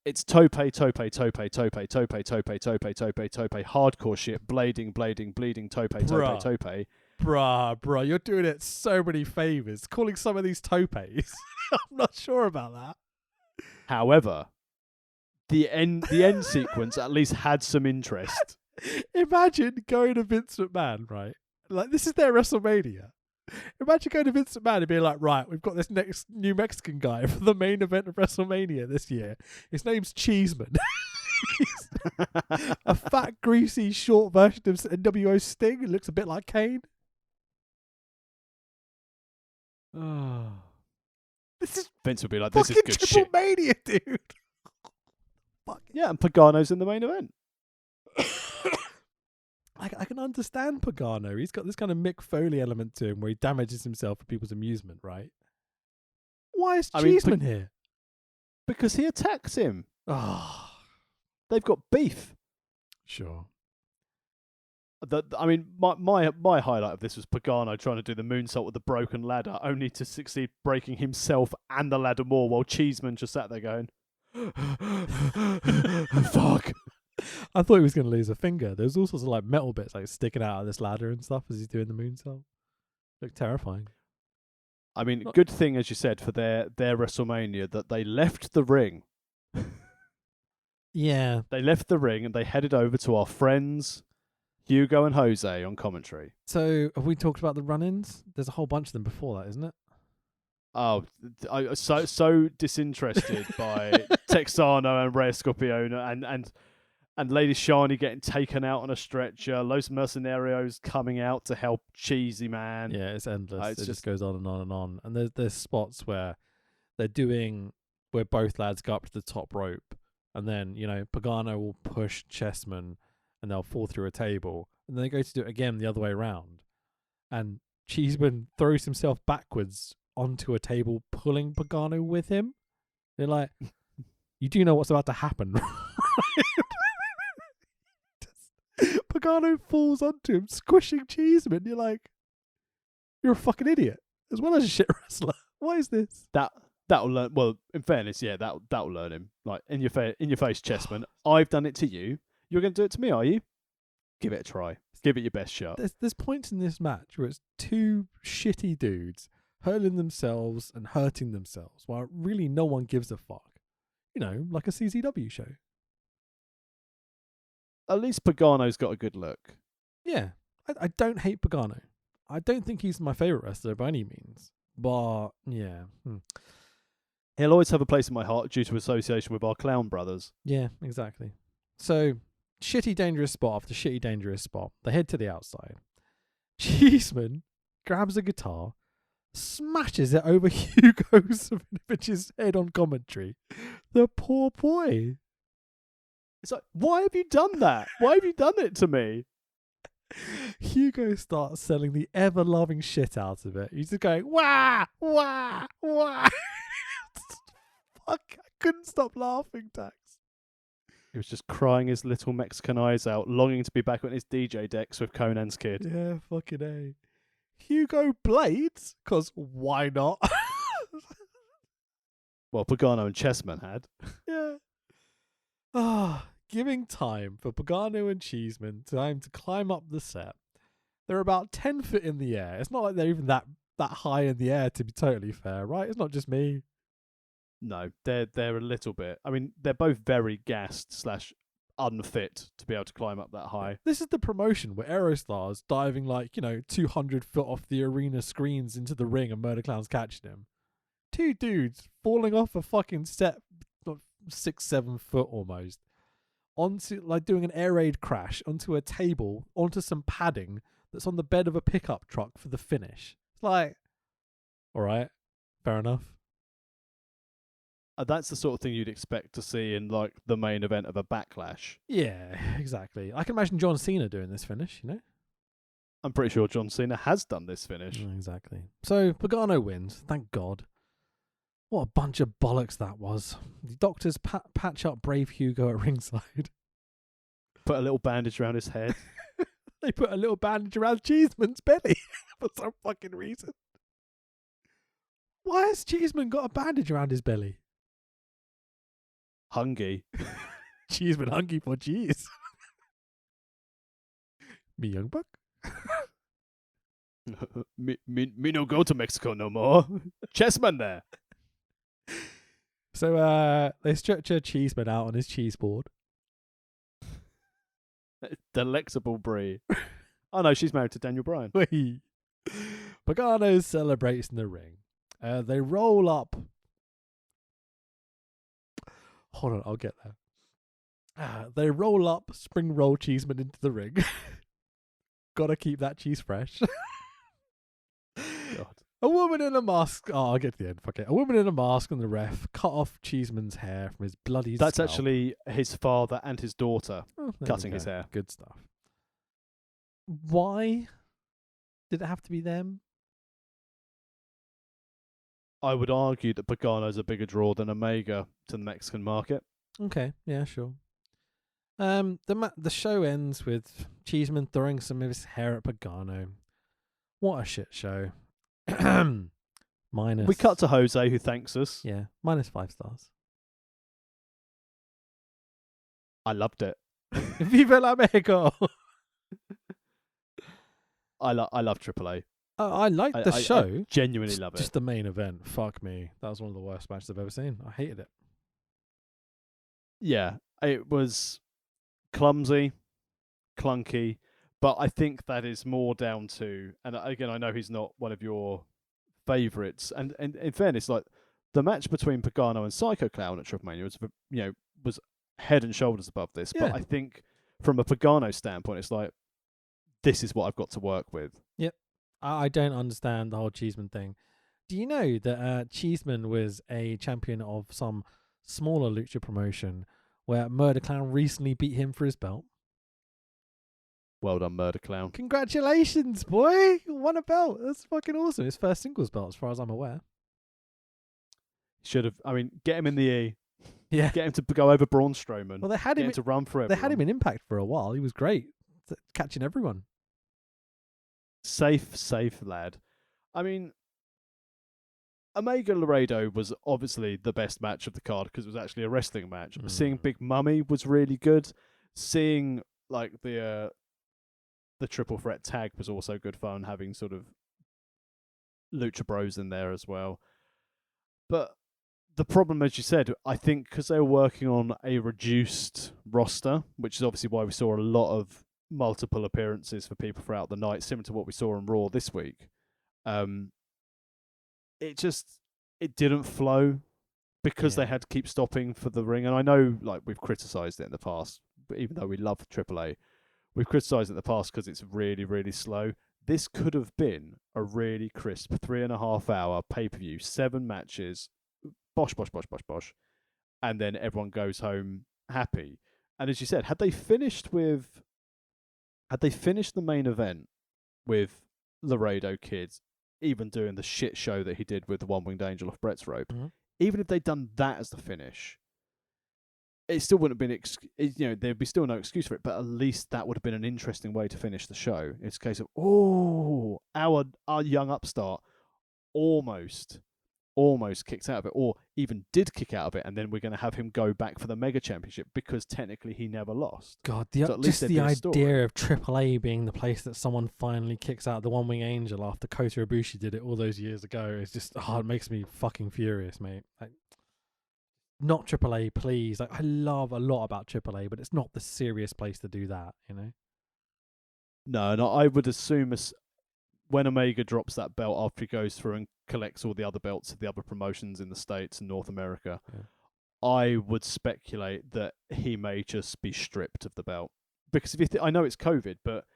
It's tope, hardcore shit, bleeding, tope. Bruh, you're doing it so many favours, calling some of these topes. I'm not sure about that. However, the end sequence at least had some interest. Imagine going to Vince McMahon, right? Like, this is their WrestleMania. Imagine going to Vince McMahon and being like, right, we've got this next new Mexican guy for the main event of WrestleMania this year. His name's Cheeseman. A fat, greasy, short version of NWO Sting. It looks a bit like Kane. This is Vince would be like, this is fucking good shit. Triplemania, dude. Fuck. Yeah, and Pagano's in the main event. I can understand Pagano. He's got this kind of Mick Foley element to him where he damages himself for people's amusement, right? Why is Cheeseman here? Because he attacks him. Oh, They've got beef. sure. My highlight of this was Pagano trying to do the moonsault with the broken ladder, only to succeed breaking himself and the ladder more, while Cheeseman just sat there going, "Fuck." I thought he was going to lose a finger. There's all sorts of like metal bits like sticking out of this ladder and stuff as he's doing the moonsault. Looked terrifying. I mean, good thing, as you said, for their WrestleMania that they left the ring. Yeah. They left the ring and they headed over to our friends Hugo and Jose on commentary. So have we talked about the run-ins? There's a whole bunch of them before that, isn't it? Oh, I so disinterested by Texano and Rey Scorpione and Lady Shani getting taken out on a stretcher, Los Mercenarios coming out to help Cheesy Man. Yeah, it's endless. It It just just goes on and on and on. And there's spots where where both lads go up to the top rope, and then, Pagano will push Chessman and they'll fall through a table. And then they go to do it again the other way around. And Cheeseman throws himself backwards onto a table, pulling Pagano with him. They're like, you do know what's about to happen, right? Pagano falls onto him, squishing Cheeseman. You're like, you're a fucking idiot, as well as a shit wrestler. What is this? That'll learn. Well, in fairness, yeah, that'll learn him. Like in your face, Chessman. I've done it to you. You're going to do it to me, are you? Give it a try. Give it your best shot. There's points in this match where it's two shitty dudes hurling themselves and hurting themselves, while really no one gives a fuck. Like a CZW show. At least Pagano's got a good look. Yeah, I don't hate Pagano. I don't think he's my favourite wrestler by any means. But, yeah. He'll always have a place in my heart due to association with our clown brothers. Yeah, exactly. So, shitty dangerous spot after shitty dangerous spot. They head to the outside. Cheeseman grabs a guitar, smashes it over Hugo Savinovic's head on commentary. The poor boy. It's like, why have you done that? Why have you done it to me? Hugo starts selling the ever-loving shit out of it. He's just going, wah, wah, wah. Fuck, I couldn't stop laughing, Tax. He was just crying his little Mexican eyes out, longing to be back on his DJ decks with Conan's kid. Yeah, fucking A. Hugo Blades? Because why not? Well, Pagano and Chessman had. Yeah. Giving time for Pagano and Cheeseman time to climb up the set. They're about 10 foot in the air. It's not like they're even that high in the air, to be totally fair, right? It's not just me. No, they're a little bit. I mean, they're both very gassed / unfit to be able to climb up that high. This is the promotion where Aerostar's diving 200 foot off the arena screens into the ring and Murder Clown's catching him. Two dudes falling off a fucking set 6-7 foot almost onto doing an air raid crash onto a table, onto some padding that's on the bed of a pickup truck for the finish. It's like, all right, fair enough. That's the sort of thing you'd expect to see in the main event of a Backlash. Yeah, exactly. I can imagine John Cena doing this finish, I'm pretty sure John Cena has done this finish. Exactly. So Pagano wins, thank God. What a bunch of bollocks that was. The doctors patch up brave Hugo at ringside. Put a little bandage around his head. They put a little bandage around Cheeseman's belly for some fucking reason. Why has Cheeseman got a bandage around his belly? Hungry. Cheeseman hungry for cheese. Me young buck. me no go to Mexico no more. Chessman there. So they stretch a Cheeseman out on his cheese board. Delectable Brie. Oh no, she's married to Daniel Bryan. Pagano celebrates in the ring. They roll up. Hold on, I'll get there. They roll up spring roll Cheeseman into the ring. Gotta keep that cheese fresh. God. A woman in a mask. Oh, I'll get to the end. Fuck it. A woman in a mask and the ref cut off Cheeseman's hair from his bloody That's scalp. actually his father and his daughter Oh, there cutting we his go. hair. Good stuff. Why did it have to be them? I would argue that Pagano's a bigger draw than Omega to the Mexican market. Okay, yeah, sure. The show ends with Cheeseman throwing some of his hair at Pagano. What a shit show. Minus. We cut to Jose, who thanks us. Yeah, minus 5 stars. I loved it. Viva la Mexico! I love AAA. I liked the show. I genuinely love it. Just the main event. Fuck me. That was one of the worst matches I've ever seen. I hated it. Yeah, it was clumsy, clunky, but I think that is more down to, and again, I know he's not one of your favourites, and in fairness, like the match between Pagano and Psycho Clown at Triplemania was head and shoulders above this. Yeah. But I think from a Pagano standpoint, it's like, this is what I've got to work with. Yep. I don't understand the whole Cheeseman thing. Do you know that Cheeseman was a champion of some smaller lucha promotion where Murder Clown recently beat him for his belt? Well done, Murder Clown. Congratulations, boy! You won a belt. That's fucking awesome. His first singles belt, as far as I'm aware. Should have. I mean, get him in the E. Yeah. Get him to go over Braun Strowman. Well, they had Get him. him to run for They everyone. had him in Impact for a while. He was great, catching everyone. Safe lad. I mean, Omega Laredo was obviously the best match of the card because it was actually a wrestling match. Seeing Big Mummy was really good. Seeing like the triple threat tag was also good fun, having sort of Lucha Bros in there as well. But the problem, as you said, I think because they were working on a reduced roster, which is obviously why we saw a lot of multiple appearances for people throughout the night, similar to what we saw on Raw this week. It didn't flow because they had to keep stopping for the ring. And I know, like, we've criticised it in the past, but even though we love AAA, we've criticised it in the past because it's really, really slow. This could have been a really crisp 3.5 hour pay-per-view, 7 matches, bosh, and then everyone goes home happy. And as you said, had they finished the main event with Laredo Kid, even doing the shit show that he did with the One-Winged Angel off Brett's rope, even if they'd done that as the finish, it still wouldn't have been, there'd be still no excuse for it, but at least that would have been an interesting way to finish the show. It's a case of, our young upstart almost kicked out of it, or even did kick out of it, and then we're going to have him go back for the Mega Championship because technically he never lost. God, So just the idea of AAA being the place that someone finally kicks out the One-Wing Angel after Kota Ibushi did it all those years ago is just, it makes me fucking furious, mate. Like, not AAA, please. Like, I love a lot about AAA, but it's not the serious place to do that, you know? No, I would assume when Omega drops that belt after he goes through and collects all the other belts of the other promotions in the States and North America, I would speculate that he may just be stripped of the belt. Because if I know it's COVID, but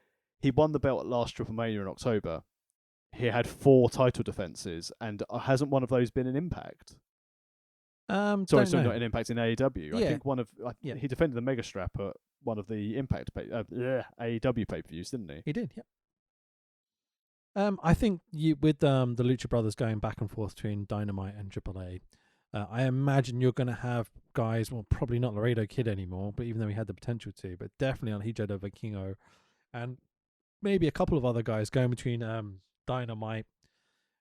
he won the belt at last Triplemania in October. He had 4 title defenses, and hasn't one of those been an Impact? Sorry, not an Impact in AEW. Yeah. I think he defended the Mega Strap at one of the Impact AEW pay-per-views, didn't he? He did, yeah. I think with the Lucha Brothers going back and forth between Dynamite and AAA, I imagine you're going to have guys, well, probably not Laredo Kid anymore, but even though he had the potential to, but definitely on Hijo Vikingo, and maybe a couple of other guys going between Dynamite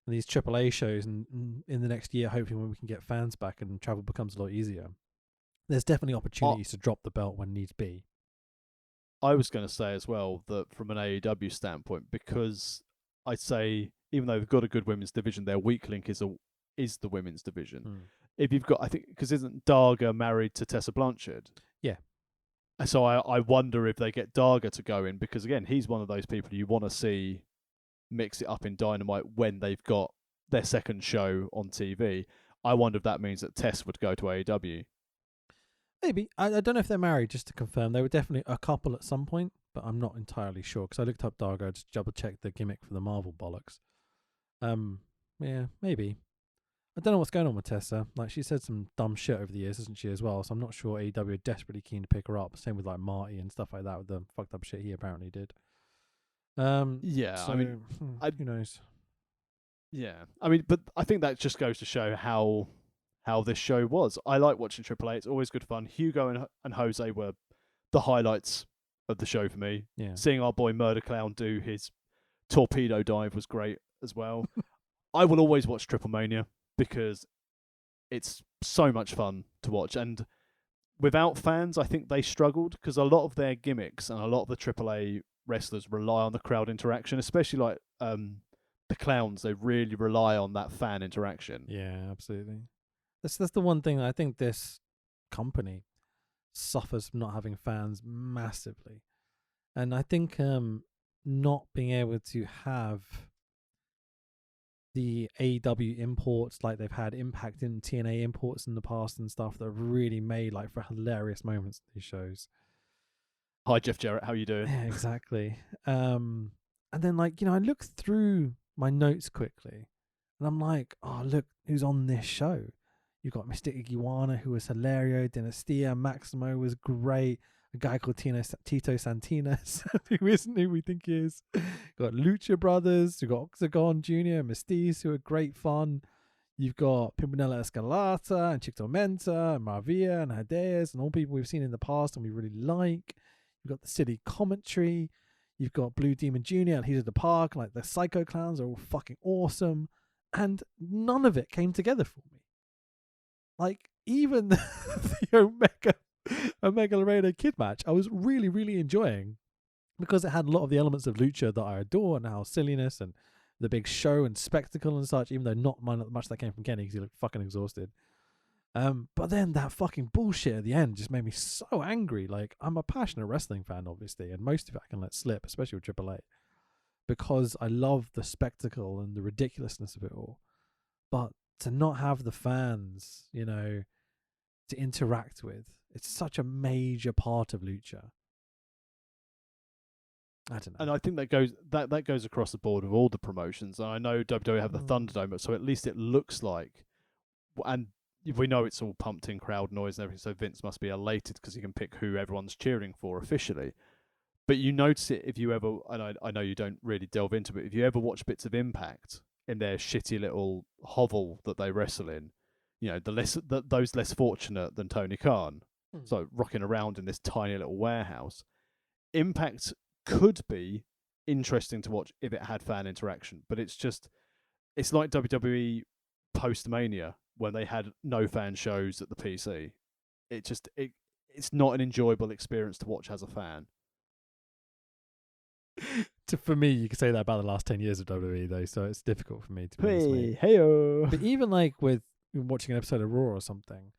and these AAA shows, and in the next year, hopefully when we can get fans back and travel becomes a lot easier. There's definitely opportunities to drop the belt when needs be. I was going to say as well that from an AEW standpoint, because I'd say even though they've got a good women's division, their weak link is the women's division. If you've got, I think, because isn't Darga married to Tessa Blanchard? Yeah. So I wonder if they get Darga to go in, because again, he's one of those people you want to see mix it up in Dynamite when they've got their second show on TV. I wonder if that means that Tess would go to AEW. Maybe. I don't know if they're married, just to confirm. They were definitely a couple at some point, but I'm not entirely sure because I looked up Dargo to double check the gimmick for the Marvel bollocks. Yeah, maybe. I don't know what's going on with Tessa. Like, she said some dumb shit over the years, hasn't she, as well? So I'm not sure AEW are desperately keen to pick her up. Same with, like, Marty and stuff like that with the fucked up shit he apparently did. Yeah, So, I mean, who knows? Yeah, I mean, but I think that just goes to show how this show was. I like watching AAA. It's always good fun. Hugo and Jose were the highlights of the show for me. Yeah. Seeing our boy Murder Clown do his torpedo dive was great as well. I will always watch Triplemania because it's so much fun to watch. And without fans, I think they struggled because a lot of their gimmicks and a lot of the AAA wrestlers rely on the crowd interaction, especially like the clowns. They really rely on that fan interaction. Yeah, absolutely. That's the one thing I think this company suffers from not having fans massively. And I think not being able to have the AEW imports like they've had Impact in TNA imports in the past and stuff that have really made like for hilarious moments in these shows. Hi Jeff Jarrett, how you doing? Yeah, exactly. And then like, I look through my notes quickly and I'm like, oh look who's on this show. You've got Mystic Iguana, who was Hilario, Dynastia, Maximo was great. A guy called Tito Santinas, who isn't who we think he is. Got Lucha Brothers, you've got Octagon Jr., Mystique, who are great fun. You've got Pimpinella Escalata and Chick Tormenta and Maravilla and Hadeas and all people we've seen in the past and we really like. You've got the city commentary. You've got Blue Demon Jr. and Heat of the Park. Like the Psycho Clowns are all fucking awesome. And none of it came together for me. Like, even the Omega Laredo Kid match, I was really, really enjoying because it had a lot of the elements of Lucha that I adore and how silliness and the big show and spectacle and such, even though not much that came from Kenny because he looked fucking exhausted. But then that fucking bullshit at the end just made me so angry. Like, I'm a passionate wrestling fan, obviously, and most of it I can let slip, especially with AAA, because I love the spectacle and the ridiculousness of it all. But to not have the fans, to interact with, it's such a major part of Lucha. I don't know. And I think that goes across the board with all the promotions. And I know WWE have the Thunderdome, so at least it looks like, and we know it's all pumped in crowd noise and everything, so Vince must be elated because he can pick who everyone's cheering for officially. But you notice it if you ever, and I know you don't really delve into it, if you ever watch bits of Impact in their shitty little hovel that they wrestle in, those less fortunate than Tony Khan, so rocking around in this tiny little warehouse. Impact could be interesting to watch if it had fan interaction, but it's like WWE post-Mania when they had no fan shows at the PC. It's not an enjoyable experience to watch as a fan. For me, you could say that about the last 10 years of WWE, though, so it's difficult for me to be honest with you. Hey-o. But even like with watching an episode of Raw or something,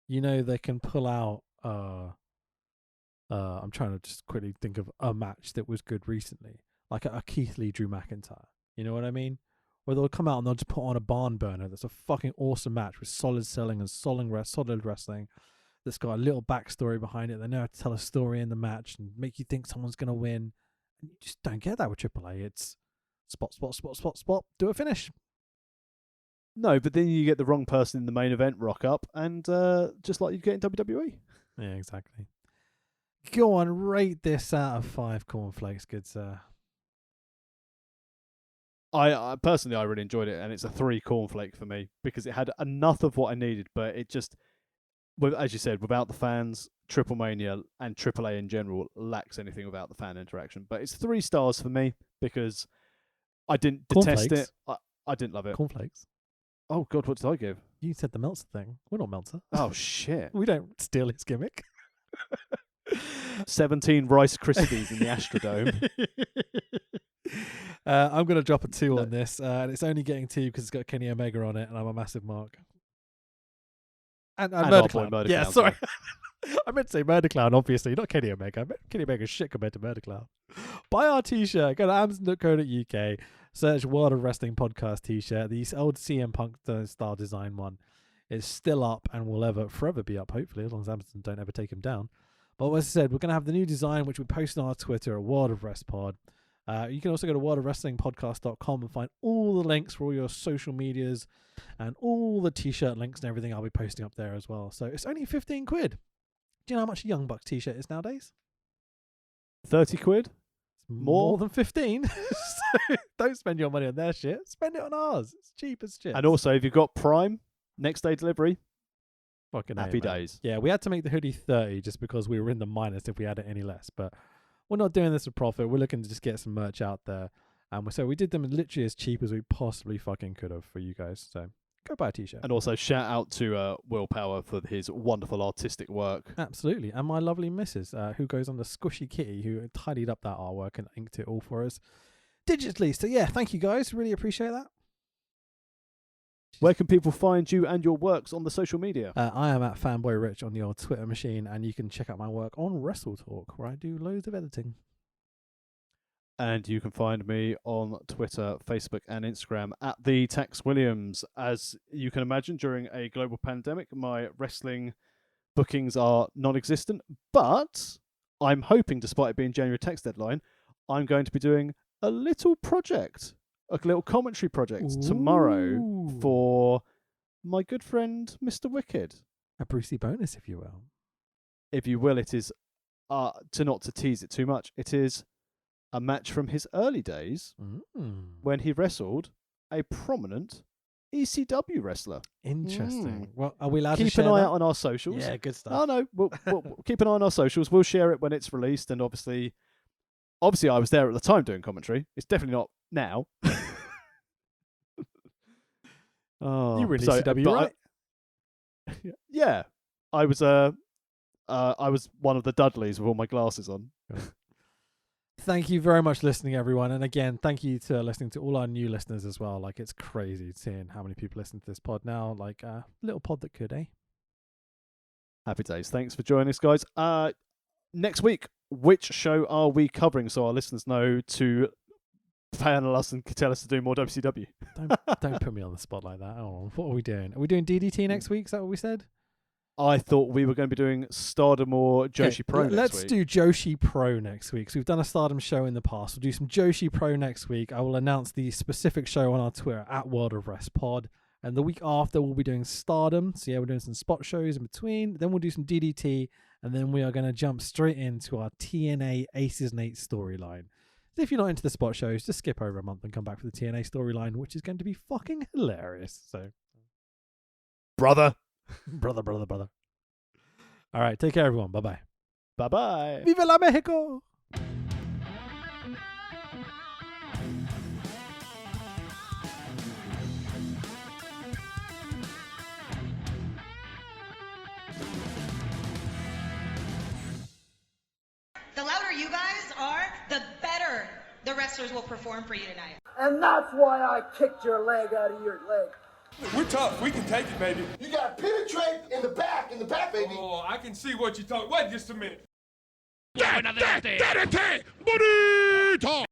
they can pull out. I'm trying to just quickly think of a match that was good recently, like a Keith Lee Drew McIntyre. You know what I mean? Where they'll come out and they'll just put on a barn burner that's a fucking awesome match with solid selling and solid wrestling. That's got a little backstory behind it. They know how to tell a story in the match and make you think someone's gonna win. And you just don't get that with AAA. It's spot, do a finish. No, but then you get the wrong person in the main event rock up, and just like you get in WWE. Yeah, exactly. Go on, rate this out of 5 cornflakes, good sir. I personally, I really enjoyed it, and it's a 3 cornflake for me because it had enough of what I needed, but it just, as you said, without the fans, Triplemania and AAA in general lacks anything without the fan interaction. But it's 3 stars for me because I didn't detest it. I didn't love it. Cornflakes? Oh, God, what did I give? You said the Meltzer thing. We're not Meltzer. Oh, shit. We don't steal his gimmick. 17 Rice Krispies in the Astrodome. I'm going to drop a 2 on this, and it's only getting 2 because it's got Kenny Omega on it, and I'm a massive mark. And Murder Clown. Yeah, Clown, sorry. I meant to say Murder Clown, obviously, not Kenny Omega. Kenny Omega's shit compared to Murder Clown. Buy our t-shirt. Go to amazon.co.uk. Search World of Wrestling Podcast t-shirt. The old CM Punk style design one. is still up and will forever be up, hopefully, as long as Amazon don't ever take him down. But as I said, we're going to have the new design, which we post on our Twitter at World of Rest Pod. You can also go to worldofwrestlingpodcast.com and find all the links for all your social medias and all the t-shirt links and everything I'll be posting up there as well. So it's only 15 quid. Do you know how much a Young Bucks t-shirt is nowadays? 30 quid? More than 15. So don't spend your money on their shit. Spend it on ours. It's cheap as shit. And also, if you've got Prime, next day delivery, fucking happy days. Yeah, we had to make the hoodie 30 just because we were in the minus if we had it any less. But we're not doing this for profit. We're looking to just get some merch out there. And so we did them literally as cheap as we possibly fucking could have for you guys. So go buy a t-shirt. And also shout out to Willpower for his wonderful artistic work. Absolutely. And my lovely missus, who goes under Squishy Kitty, who tidied up that artwork and inked it all for us digitally. So yeah, thank you guys. Really appreciate that. Where can people find you and your works on the social media? I am at Fanboy Rich on the old Twitter machine, and you can check out my work on Wrestle Talk, where I do loads of editing. And you can find me on Twitter, Facebook, and Instagram at the Tex Williams. As you can imagine, during a global pandemic, my wrestling bookings are non-existent. But I'm hoping, despite it being January Tex deadline, I'm going to be doing a little project, a little commentary project tomorrow for my good friend Mr. Wicked. A Brucey bonus, if you will. If you will, it is, not to tease it too much, it is a match from his early days when he wrestled a prominent ECW wrestler. Interesting. Well, are we allowed to share keep an eye that? out on our socials? Yeah, good stuff. Oh no, we'll keep an eye on our socials. We'll share it when it's released, and obviously I was there at the time doing commentary. It's definitely not now. You were in ECW, right? Yeah, I was one of the Dudleys with all my glasses on. Thank you very much for listening, everyone. And again, thank you to listening to all our new listeners as well. Like, it's crazy seeing how many people listen to this pod now. Like, a little pod that could, eh? Happy days. Thanks for joining us, guys. Next week, which show are we covering so our listeners know to panel us and tell us to do more WCW? Don't put me on the spot like that. Oh, what are we doing? Are we doing DDT next week? Is that what we said? I thought we were going to be doing Stardom or Joshi Pro next week. Let's do Joshi Pro next week. So we've done a Stardom show in the past. We'll do some Joshi Pro next week. I will announce the specific show on our Twitter at World of Rest Pod. And the week after, we'll be doing Stardom. So yeah, we're doing some spot shows in between. Then we'll do some DDT. And then we are going to jump straight into our TNA Aces and Eights storyline. So if you're not into the spot shows, just skip over a month and come back for the TNA storyline, which is going to be fucking hilarious. So, brother. Brother. All right, take care, everyone. Bye-bye. Bye-bye. Viva la Mexico! The louder you guys are, the better the wrestlers will perform for you tonight. And that's why I kicked your leg out of your leg. We're tough. We can take it, baby. You got to penetrate in the back, baby. Oh, I can see what you're talking. Wait just a minute. Muy buen adelante. Bonito!